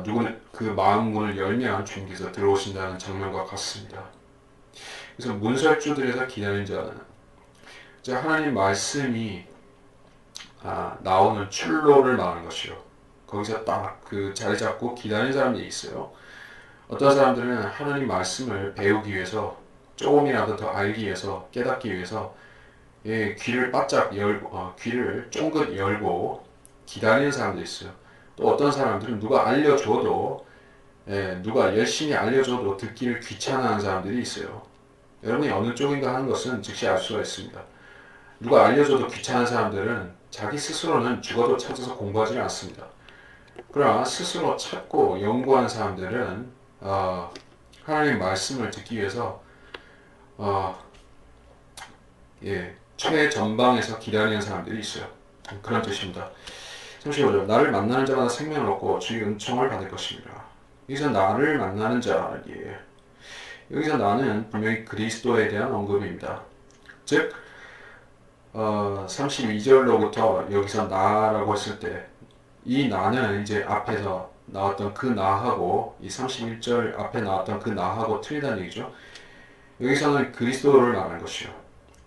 누구는 그 마음 문을 열면 주님께서 들어오신다는 장면과 같습니다. 그래서 문설주들에서 기다린 자는 하나님 말씀이 나오는 출로를 말하는 것이요. 거기서 딱 그 자리 잡고 기다리는 사람들이 있어요. 어떤 사람들은 하나님 말씀을 배우기 위해서 조금이라도 더 알기 위해서 깨닫기 위해서 귀를 바짝 열고 귀를 쫑긋 열고 기다리는 사람도 있어요. 또 어떤 사람들은 누가 알려줘도 누가 열심히 알려줘도 듣기를 귀찮아하는 사람들이 있어요. 여러분이 어느 쪽인가 하는 것은 즉시 알 수가 있습니다. 누가 알려줘도 귀찮은 사람들은 자기 스스로는 죽어도 찾아서 공부하지 않습니다. 그러나 스스로 찾고 연구하는 사람들은 하나님의 말씀을 듣기 위해서 최전방에서 기다리는 사람들이 있어요. 그런 뜻입니다. 35절 나를 만나는 자마다 생명을 얻고 주의 은총을 받을 것입니다. 여기서 나를 만나는 자이에요. 여기서 나는 분명히 그리스도에 대한 언급입니다. 즉 32절로부터 여기서 나라고 했을 때 이 나는 이제 앞에서 나왔던 그 나하고 이 31절 앞에 나왔던 그 나하고 틀리다는 얘기죠. 여기서는 그리스도를 말하는 것이요.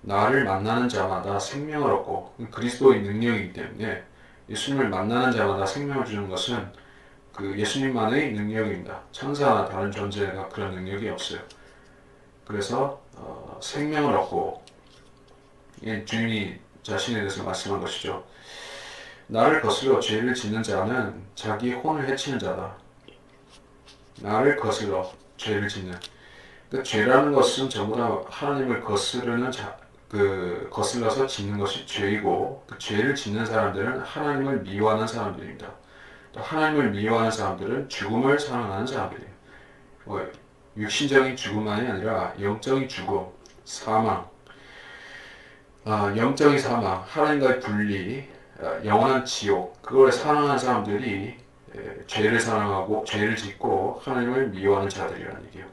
나를 만나는 자마다 생명을 얻고 그리스도의 능력이기 때문에 예수님을 만나는 자마다 생명을 주는 것은 그 예수님만의 능력입니다. 천사나 다른 존재가 그런 능력이 없어요. 그래서 생명을 얻고 주님이 자신에 대해서 말씀한 것이죠. 나를 거슬러 죄를 짓는 자는 자기 혼을 해치는 자다. 나를 거슬러 죄를 짓는 그 죄라는 것은 전부 다 하나님을 거스르는 거슬러서 짓는 것이 죄이고 그 죄를 짓는 사람들은 하나님을 미워하는 사람들입니다. 또 하나님을 미워하는 사람들은 죽음을 사랑하는 사람들이에요. 육신적인 죽음만이 아니라 영적인 죽음, 사망, 영적인 사망, 하나님과의 분리, 영원한 지옥, 그걸 사랑하는 사람들이 죄를 사랑하고 죄를 짓고 하나님을 미워하는 자들이라는 얘기예요.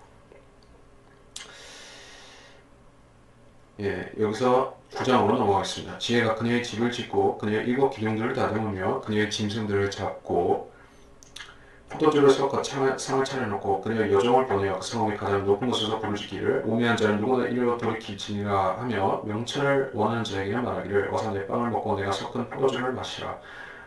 여기서 9장으로 넘어가겠습니다. 지혜가 그녀의 집을 짓고 그녀의 7 기둥들을 다듬으며 그녀의 짐승들을 잡고 포도주를 섞어 상을 차려놓고 그녀의 여종을 보내어 그 성읍의 가장 높은 곳에서 부르짖기를 우매한 자는 누구나 이리로 돌이키지니라 하며 명철을 원하는 자에게 말하기를 어서 내 빵을 먹고 내가 섞은 포도주를 마시라.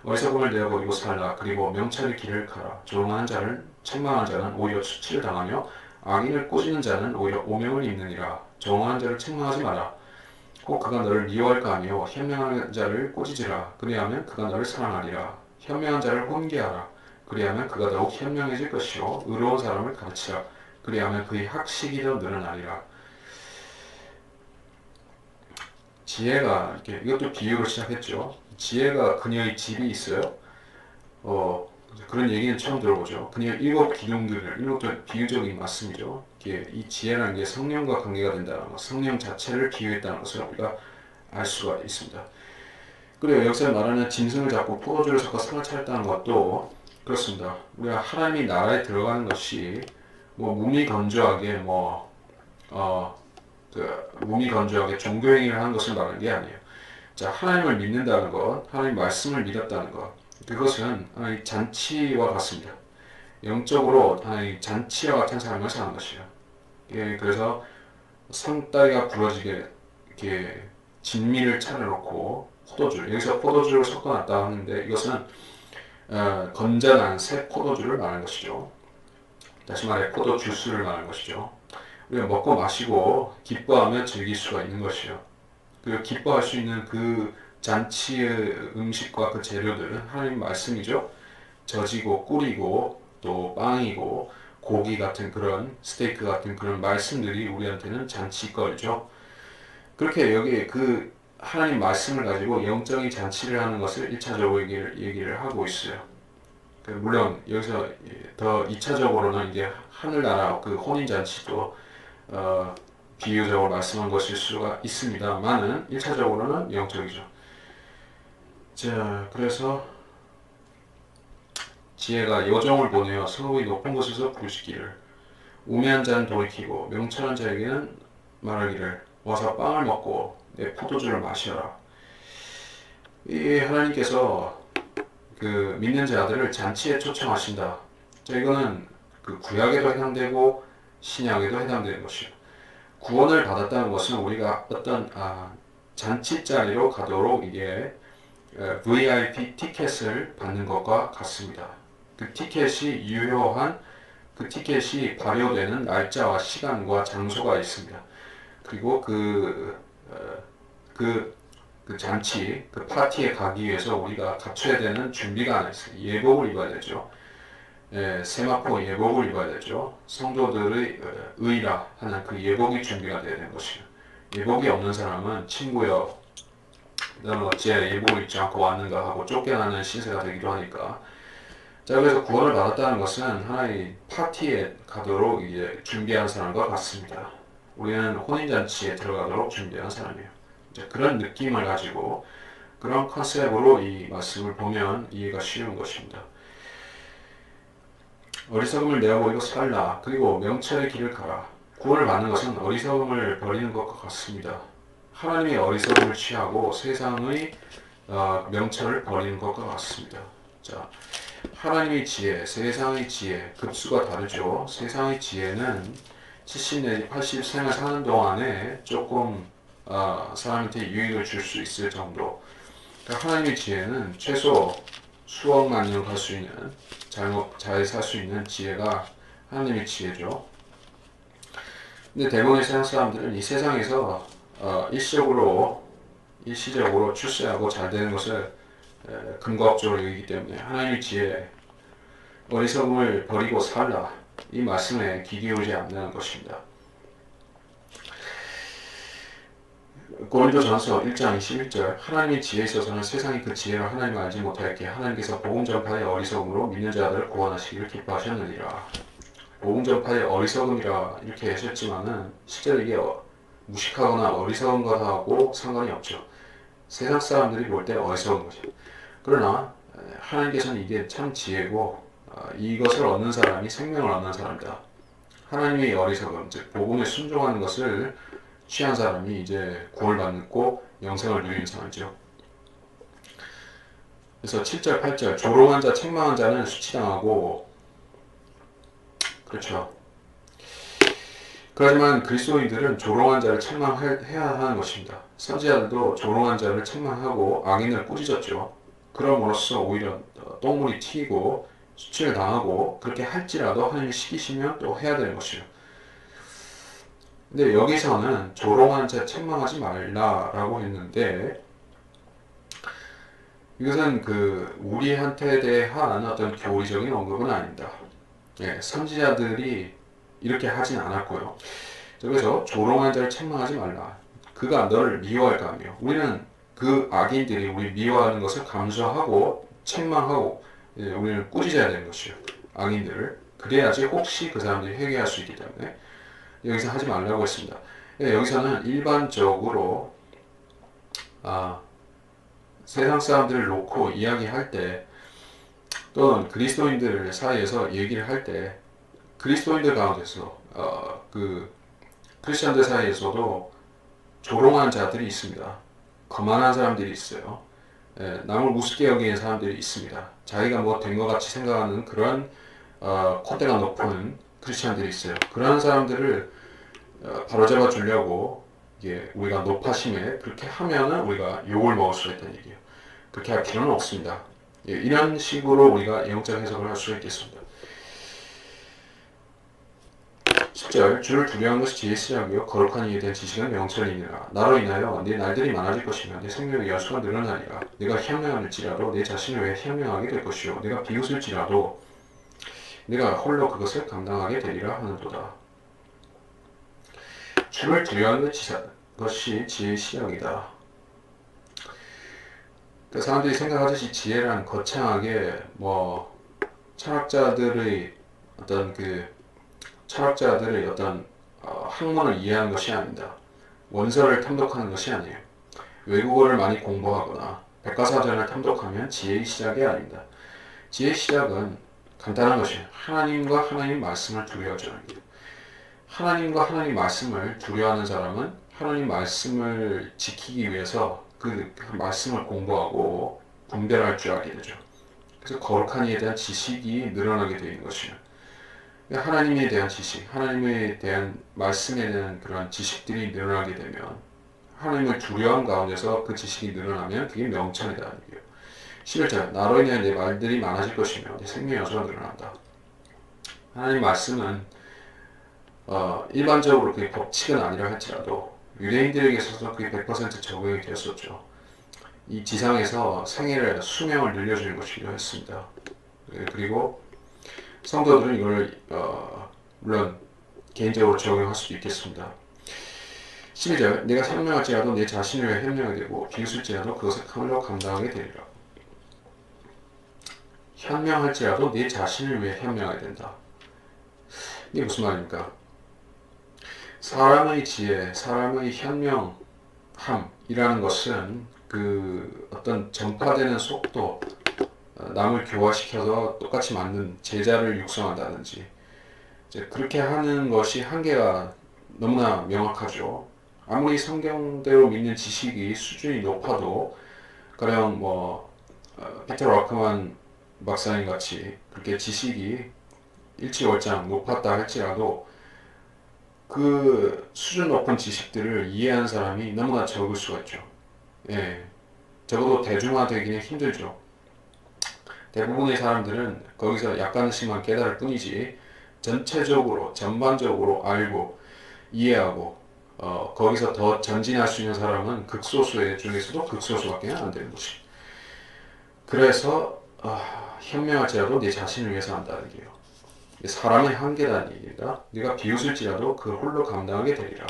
어리석음을 내어버리고 살라. 그리고 명철의 길을 가라. 조롱하는 자를 책망하는 자는 오히려 수치를 당하며 악인을 꾸짖는 자는 오히려 오명을 입느니라. 조롱하는 자를 책망하지 마라. 혹 그가 너를 미워할까 하며 현명한 자를 꾸짖으라. 그리하면 그가 너를 사랑하리라. 현명한 자를 훈계하라. 그리하면 그가 더욱 현명해질 것이요 의로운 사람을 가르치라. 그리하면 그의 학식이 더 늘어나리라. 지혜가 이것도 비유로 시작했죠. 지혜가 그녀의 집이 있어요. 그런 얘기는 처음 들어보죠. 그녀의 7 기둥들을, 이것도 비유적인 말씀이죠. 이 지혜라는 게 성령과 관계가 된다는 것, 성령 자체를 비유했다는 것을 우리가 알 수가 있습니다. 그리고 여기서 말하는 짐승을 잡고 포도주를 섞어 상을 차렸다는 것도 그렇습니다. 우리가 하나님의 나라에 들어가는 것이 무미건조하게 무미건조하게 종교행위를 하는 것을 말하는 게 아니에요. 자, 하나님을 믿는다는 것, 하나님 말씀을 믿었다는 것, 그것은 하나님 잔치와 같습니다. 영적으로 하나님 잔치와 같은 삶을 사는 것이에요. 그래서 상다리가 부러지게 이렇게 진미를 차려놓고 여기서 포도주를 섞어놨다 하는데 이것은 건전한 새 포도주를 말하는 것이죠. 다시 말해 포도 주스를 말하는 것이죠. 우리가 먹고 마시고 기뻐하며 즐길 수가 있는 것이요. 그리고 기뻐할 수 있는 그 잔치의 음식과 그 재료들은 하나님 말씀이죠. 젖이고 꿀이고 또 빵이고 고기 같은 그런 스테이크 같은 그런 말씀들이 우리한테는 잔치거리죠. 그렇게 여기 그 하나님 말씀을 가지고 영적인 잔치를 하는 것을 1차적으로 얘기를 하고 있어요. 물론 여기서 더 2차적으로는 이제 하늘나라 그 혼인잔치도 비유적으로 말씀한 것일 수가 있습니다만은 1차적으로는 영적이죠. 자, 그래서 지혜가 여종을 보내어 성읍의 높은 곳에서 부르시기를 우매한 자는 돌이키고 명철한 자에게는 말하기를 와서 빵을 먹고 내 포도주를 마셔라. 이 하나님께서 그 믿는 자들을 잔치에 초청하신다. 자, 이거는 그 구약에도 해당되고 신약에도 해당되는 것이요. 구원을 받았다는 것은 우리가 어떤 잔치 자리로 가도록 이게 VIP 티켓을 받는 것과 같습니다. 그 티켓이 유효한 그 티켓이 발효되는 날짜와 시간과 장소가 있습니다. 그리고 그 잔치, 그 파티에 가기 위해서 우리가 갖춰야 되는 준비가 하나 있어요. 예복을 입어야 되죠. 세마포 예복을 입어야 되죠. 성도들의 의라 하는 그 예복이 준비가 되어야 되는 것이에요. 예복이 없는 사람은 친구여 너는 어찌 예복을 입지 않고 왔는가 하고 쫓겨나는 신세가 되기도 하니까. 자, 그래서 구원을 받았다는 것은 하나의 파티에 가도록 이제 준비한 사람과 같습니다. 우리는 혼인잔치에 들어가도록 준비한 사람이에요. 이제 그런 느낌을 가지고 그런 컨셉으로 이 말씀을 보면 이해가 쉬운 것입니다. 어리석음을 내어버리고 살라. 그리고 명철의 길을 가라. 구원을 받는 것은 어리석음을 버리는 것과 같습니다. 하나님의 어리석음을 취하고 세상의 명철을 버리는 것과 같습니다. 자, 하나님의 지혜, 세상의 지혜, 급수가 다르죠. 세상의 지혜는 70 내지 80생을 사는 동안에 조금 사람한테 유익을 줄 수 있을 정도. 그러니까 하나님의 지혜는 최소 수억만 년 갈 수 있는, 잘 살 수 있는 지혜가 하나님의 지혜죠. 근데 대부분의 세상 사람들은 이 세상에서 일시적으로 출세하고 잘 되는 것을 근거학적으로 여기기 때문에 하나님의 지혜, 어리석음을 버리고 살라, 이 말씀에 귀 기울이지 않는 것입니다. 고린도전서 1장 21절 하나님의 지혜에 있어서는 세상이 그 지혜를 하나님을 알지 못하였기에 하나님께서 복음 전파의 어리석음으로 믿는 자들을 구원하시기를 기뻐하셨느니라. 복음 전파의 어리석음이라 이렇게 하셨지만은 실제로 이게 무식하거나 어리석은 것하고 상관이 없죠. 세상 사람들이 볼 때 어리석은 거죠. 그러나 하나님께서는 이게 참 지혜고 이것을 얻는 사람이 생명을 얻는 사람이다. 하나님의 어리석음, 즉 복음에 순종하는 것을 취한 사람이 이제 구원을 받고 영생을 누리는 사람이죠. 그래서 7절, 8절 조롱한 자, 책망한 자는 수치당하고, 그렇죠. 그렇지만 그리스도인들은 조롱한 자를 책망해야 하는 것입니다. 선지자들도 조롱한 자를 책망하고 악인을 꾸짖었죠. 그럼으로써 오히려 똥물이 튀고 수치를 당하고 그렇게 할지라도 하나님이 시키시면 또 해야 되는 것이에요. 근데 여기서는 조롱한 자 책망하지 말라라고 했는데 이것은 우리한테 대한 어떤 교리적인 언급은 아닙니다. 선지자들이 이렇게 하진 않았고요. 그래서 조롱한 자를 책망하지 말라. 그가 너를 미워할까 하며 우리는 그 악인들이 우리 미워하는 것을 감수하고 책망하고 우리는 꾸짖어야 되는 것이에요. 악인들을. 그래야지 혹시 그 사람들이 회개할 수 있기 때문에 여기서 하지 말라고 했습니다. 여기서는 일반적으로 세상 사람들을 놓고 이야기할 때 또는 그리스도인들 사이에서 얘기를 할 때 그리스도인들 가운데서 크리스천들 사이에서도 조롱한 자들이 있습니다. 거만한 사람들이 있어요. 남을 우습게 여기는 사람들이 있습니다. 자기가 뭐 된 것 같이 생각하는 그런 콧대가 높은 크리스천들이 있어요. 그런 사람들을 바로잡아 주려고 이게 우리가 높아심에 그렇게 하면은 우리가 욕을 먹을 수 있다는 얘기예요. 그렇게 할 필요는 없습니다. 이런 식으로 우리가 영적 해석을 할 수 있겠습니다. 10절 주를 두려워하는 것이 지혜의 시작이요 거룩한 이에 대한 지식은 명철이니라. 나로 인하여 네 날들이 많아질 것이며 네 생명의 연수가 늘어나리라. 네가 현명할지라도 내 자신을 왜 현명하게 될 것이요 네가 비웃을지라도 네가 홀로 그것을 감당하게 되리라 하는도다. 주를 두려워하는 것이 지혜의 시작이다. 그 사람들이 생각하듯이 지혜란 거창하게 철학자들의 어떤 학문을 이해하는 것이 아닙니다. 원서를 탐독하는 것이 아니에요. 외국어를 많이 공부하거나 백과사전을 탐독하면 지혜의 시작이 아닙니다. 지혜의 시작은 간단한 것이에요. 하나님과 하나님 말씀을 두려워하는 거예요. 하나님과 하나님 말씀을 두려워하는 사람은 하나님 말씀을 지키기 위해서 그 말씀을 공부하고 분별할 줄 알게 되죠. 그래서 거룩한 이에 대한 지식이 늘어나게 되는 것이에요. 하나님에 대한 지식, 하나님에 대한 말씀에 대한 그런 지식들이 늘어나게 되면 하나님을 두려운 가운데서 그 지식이 늘어나면 그게 명철이다. 11절 나로 인해 내 말들이 많아질 것이며 내 생명의 여수가 늘어난다. 하나님 말씀은 일반적으로 그게 법칙은 아니라 할지라도 유대인들에게 있어서 그게 100% 적용이 되었었죠. 이 지상에서 생애를 수명을 늘려주는 것이 필요했습니다. 그리고 성도들은 이걸 물론 개인적으로 적용할 수도 있겠습니다. 12절 내가 현명할지라도 내 자신을 위해 현명하게 되고 비웃을지라도 그것을 칼로 감당하게 되리라. 현명할지라도 내 자신을 위해 현명하게 된다. 이게 무슨 말입니까? 사람의 지혜, 사람의 현명함이라는 것은 그 어떤 전파되는 속도, 남을 교화시켜서 똑같이 만든 제자를 육성한다든지 이제 그렇게 하는 것이 한계가 너무나 명확하죠. 아무리 성경대로 믿는 지식이 수준이 높아도 가령 피터 락크만 박사님 같이 그렇게 지식이 일치월장 높았다 할지라도 그 수준 높은 지식들을 이해하는 사람이 너무나 적을 수가 있죠. 예, 적어도 대중화되기는 힘들죠. 대부분의 사람들은 거기서 약간씩만 깨달을 뿐이지 전체적으로 전반적으로 알고 이해하고 거기서 더 전진할 수 있는 사람은 극소수의 중에서도 극소수밖에 안 되는 것이. 그래서 현명할지라도 내 자신을 위해서 한다는 얘기예요. 사람의 한계라는 얘기입니다. 네가 비웃을지라도 그 홀로 감당하게 되리라.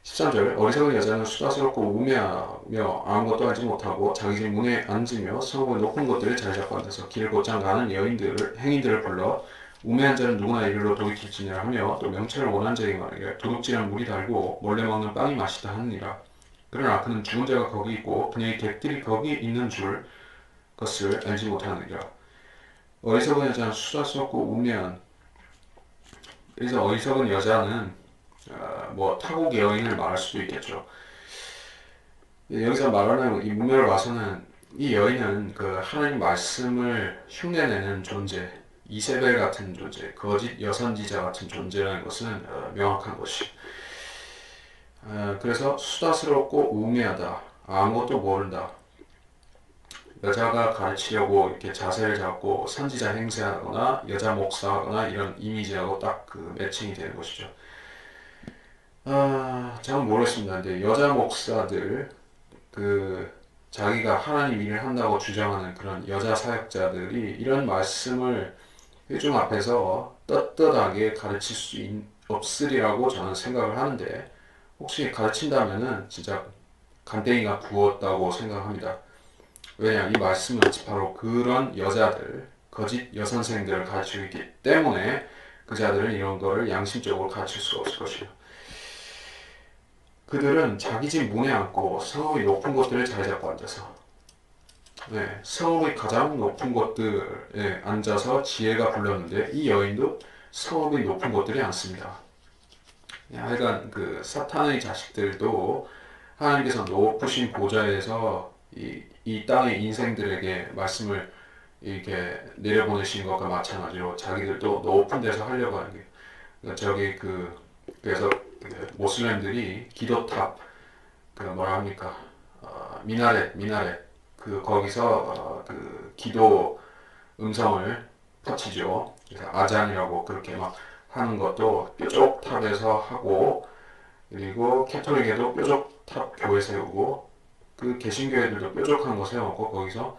13절 어리석은 여자는 수다스럽고 우매하며 아무것도 알지 못하고 자기 집 문에 앉으며 성읍의 높은 곳들을 잘 잡고 앉아서 길을 곧장 가는 행인들을 불러 우매한 자는 누구나 이리로 돌이킬지니라 하며 또 명철을 원한 자에게 말하기를 도둑질한 물이 달고 몰래 먹는 빵이 맛있다 하느니라. 그러나 그는 죽은 자가 거기 있고 그녀의 객들이 거기 있는 줄 것을 알지 못하느니라. 어리석은 여자는 수다스럽고 우매한. 그래서 어리석은 여자는 타국 여인을 말할 수도 있겠죠. 여기서 말하는 이 문맥을 봐서는 이 여인은 그 하나님 말씀을 흉내내는 존재, 이세벨 같은 존재, 거짓 여선지자 같은 존재라는 것은 명확한 것이. 그래서 수다스럽고 우매하다, 아무것도 모른다. 여자가 가르치려고 이렇게 자세를 잡고 선지자 행세하거나 여자 목사하거나 이런 이미지하고 딱 그 매칭이 되는 것이죠. 잘 모르겠습니다. 근데 여자 목사들 자기가 하나님 일을 한다고 주장하는 그런 여자 사역자들이 이런 말씀을 회중 앞에서 떳떳하게 가르칠 수 없으리라고 저는 생각을 하는데 혹시 가르친다면은 진짜 간땡이가 부었다고 생각합니다. 왜냐 이 말씀은 바로 그런 여자들 거짓 여선생들을 가르치고 있기 때문에 그 자들은 이런 거를 양심적으로 가르칠 수가 없을 것이에요. 그들은 자기 집 문에 앉고 성읍의 높은 곳들을 자리 잡고 앉아서 성읍의 가장 높은 곳들에 앉아서 지혜가 불렀는데 이 여인도 성읍의 높은 곳들에 앉습니다. 하여간 그 사탄의 자식들도 하나님께서 높으신 보좌에서 이 땅의 인생들에게 말씀을 이렇게 내려보내신 것과 마찬가지로 자기들도 높은 데서 하려고 하는 게 그래서 모슬렘들이 기도탑 미나렛 거기서 그 기도 음성을 퍼치죠. 그래서 아잔이라고 그렇게 막 하는 것도 뾰족탑에서 하고 그리고 캐톨릭에도 뾰족탑 교회 세우고 그 개신교회들도 뾰족한 거 세워놓고 거기서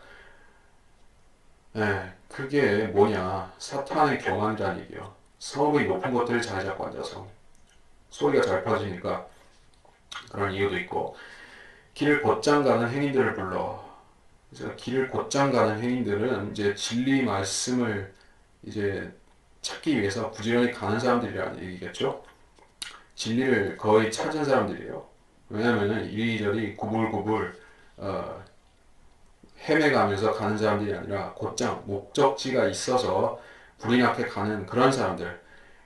그게 뭐냐 사탄의 교만이라는 얘기예요. 성읍의 높은 것들을 자리 잡고 앉아서 소리가 잘 퍼지니까 그런 이유도 있고 길을 곧장 가는 행인들을 불러. 그래서 길을 곧장 가는 행인들은 이제 진리 말씀을 이제 찾기 위해서 부지런히 가는 사람들이라는 얘기겠죠. 진리를 거의 찾은 사람들이에요. 왜냐면은 이리저리 구불구불 헤매가면서 가는 사람들이 아니라 곧장 목적지가 있어서 불이 나게 가는 그런 사람들,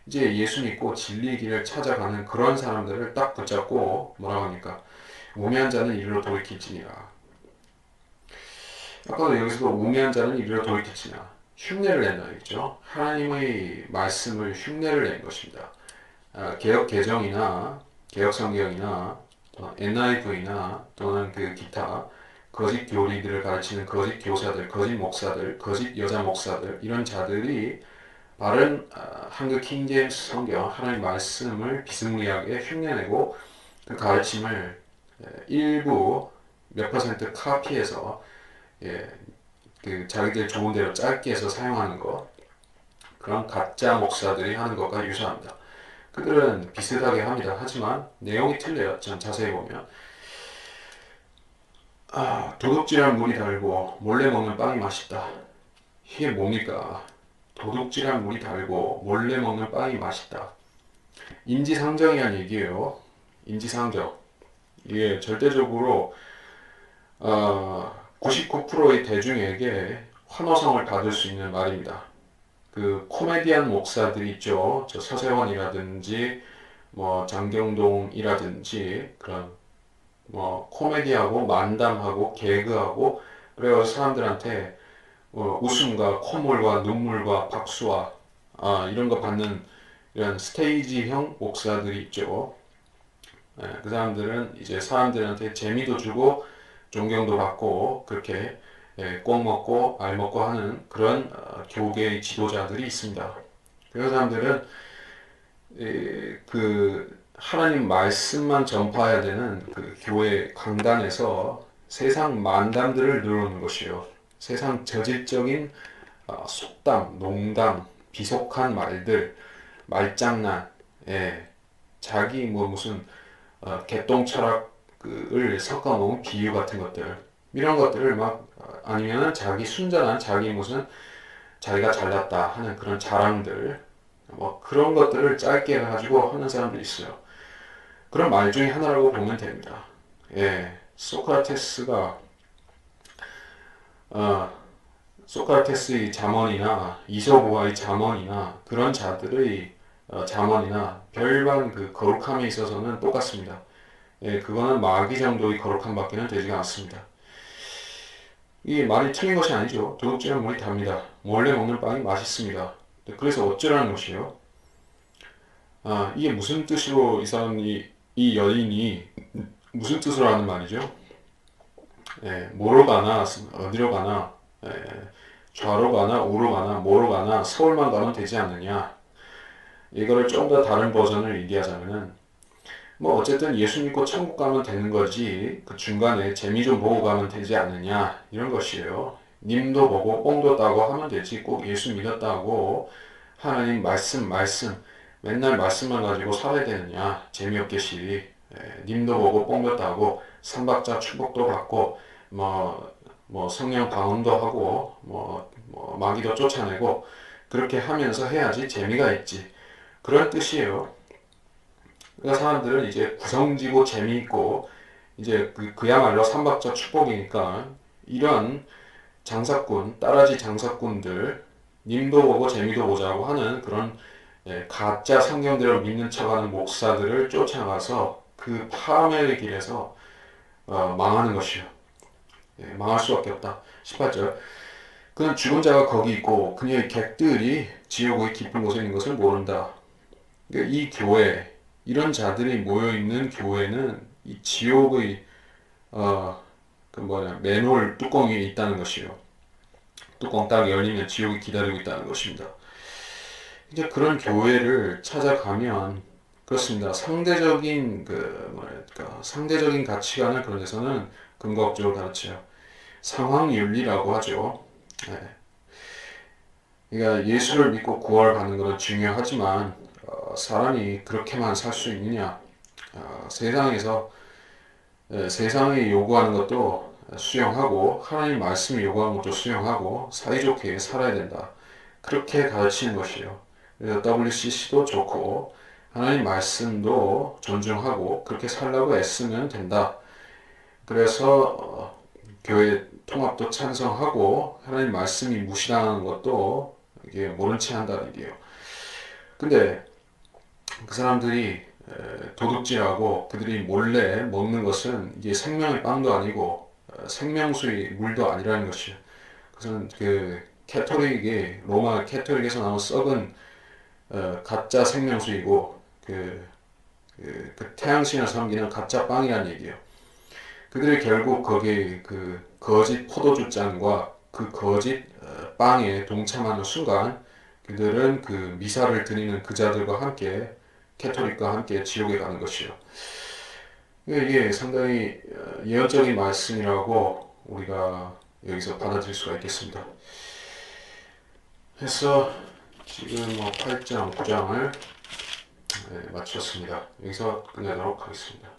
이제 예수 믿고 진리의 길을 찾아가는 그런 사람들을 딱 붙잡고 뭐라고 합니까? 우매한 자는 이리로 돌이킬지니라. 아까도 여기서도 우매한 자는 이리로 돌이킬지니라. 흉내를 낸다 했죠. 하나님의 말씀을 흉내를 낸 것입니다. 개혁 개정이나 개혁 성경이나 NIV나 또는 그 기타 거짓 교리들을 가르치는 거짓 교사들, 거짓 목사들, 거짓 여자 목사들 이런 자들이 바른 한글 킹제임스 성경 하나님 말씀을 비스무리하게 흉내내고 그 가르침을 일부 몇 퍼센트 카피해서 그 자기들 좋은 대로 짧게 해서 사용하는 것, 그런 가짜 목사들이 하는 것과 유사합니다. 그들은 비슷하게 합니다. 하지만 내용이 틀려요. 좀 자세히 보면 도둑질한 물이 달고 몰래 먹는 빵이 맛있다. 이게 뭡니까? 도둑질한 물이 달고 몰래 먹는 빵이 맛있다. 인지상정이란 얘기예요. 인지상정. 이게 절대적으로 99%의 대중에게 환호성을 받을 수 있는 말입니다. 그 코미디언 목사들이 있죠. 저 서세원이라든지 뭐 장경동이라든지 그런 뭐 코미디하고 만담하고 개그하고 그래서 사람들한테 웃음과 콧물과 눈물과 박수와 이런 거 받는 이런 스테이지형 목사들이 있죠. 그 사람들은 이제 사람들한테 재미도 주고 존경도 받고 그렇게 꼭 먹고 알 먹고 하는 그런 교계의 지도자들이 있습니다. 그 사람들은 그 하나님 말씀만 전파해야 되는 그 교회 강단에서 세상 만담들을 누르는 것이요. 세상 저질적인 속담, 농담, 비속한 말들, 말장난, 자기 뭐 무슨 개똥 철학을 섞어 놓은 비유 같은 것들 이런 것들을 막 아니면은 자기 순전한 자기 무슨 자기가 잘났다 하는 그런 자랑들 뭐 그런 것들을 짧게 해가지고 하는 사람들이 있어요. 그런 말 중에 하나라고 보면 됩니다. 소크라테스가 소크라테스의 잠언이나 이소부화의 잠언이나 그런 자들의 잠언이나 별반 그 거룩함에 있어서는 똑같습니다. 그거는 마귀 정도의 거룩함밖에는 되지가 않습니다. 이 말이 틀린 것이 아니죠. 도둑질한 물이 답니다. 몰래 먹는 빵이 맛있습니다. 그래서 어쩌라는 것이요? 이게 무슨 뜻으로 이 사람이 이 여인이 무슨 뜻으로 하는 말이죠? 뭐로 가나 어디로 가나 좌로 가나 우로 가나 뭐로 가나 서울만 가면 되지 않느냐? 이거를 좀 더 다른 버전을 얘기하자면은 뭐 어쨌든 예수 믿고 천국 가면 되는 거지 그 중간에 재미 좀 보고 가면 되지 않느냐 이런 것이에요. 님도 보고 뽕도 따고 하면 되지 꼭 예수 믿었다고 하나님 말씀 맨날 말씀만 가지고 살아야 되느냐 재미없게시 님도 보고 뽕도 따고 삼박자 축복도 받고 뭐 성령 방언도 하고 뭐 마귀도 쫓아내고 그렇게 하면서 해야지 재미가 있지 그런 뜻이에요. 그러니까 사람들은 이제 구성지고 재미있고 이제 그야말로 삼박자 축복이니까 이런 장사꾼 따라지 장사꾼들 님도 보고 재미도 보자고 하는 그런 가짜 성경들을 믿는 척하는 목사들을 쫓아가서 그 파멸의 길에서 망하는 것이요. 망할 수밖에 없다. 18절 그는 죽은 자가 거기 있고 그녀의 객들이 지옥의 깊은 곳에 있는 것을 모른다. 그러니까 이 교회 이런 자들이 모여있는 교회는 이 지옥의 맨홀 뚜껑이 있다는 것이요. 뚜껑 딱 열리면 지옥이 기다리고 있다는 것입니다. 이제 그런 교회를 찾아가면 그렇습니다. 상대적인 상대적인 가치관을 그런 데서는 근거 없적으로 가르쳐요. 상황윤리라고 하죠. 그러니까 예수를 믿고 구원받는 것은 중요하지만 사람이 그렇게만 살 수 있느냐? 세상에서 세상이 요구하는 것도 수용하고 하나님 말씀이 요구하는 것도 수용하고 사이좋게 살아야 된다. 그렇게 가르치는 것이에요. 그래서 WCC도 좋고 하나님 말씀도 존중하고 그렇게 살라고 애쓰면 된다. 그래서 교회 통합도 찬성하고 하나님 말씀이 무시당하는 것도 이게 모른 체 한다는 얘기예요. 근데 그 사람들이 도둑질하고 그들이 몰래 먹는 것은 이게 생명의 빵도 아니고 생명수의 물도 아니라는 것이에요. 그것은 그 캐토릭이 로마 캐토릭에서 나온 썩은 가짜 생명수이고 그 태양신을 섬기는 가짜 빵이라는 얘기예요. 그들이 결국 거기 그 거짓 포도주잔과 그 거짓 빵에 동참하는 순간 그들은 그 미사를 드리는 그자들과 함께 캐토릭과 함께 지옥에 가는 것이요. 이게 상당히 예언적인 말씀이라고 우리가 여기서 받아들일 수가 있겠습니다. 해서 지금 뭐 8장, 9장을 마쳤습니다. 여기서 끝내도록 하겠습니다.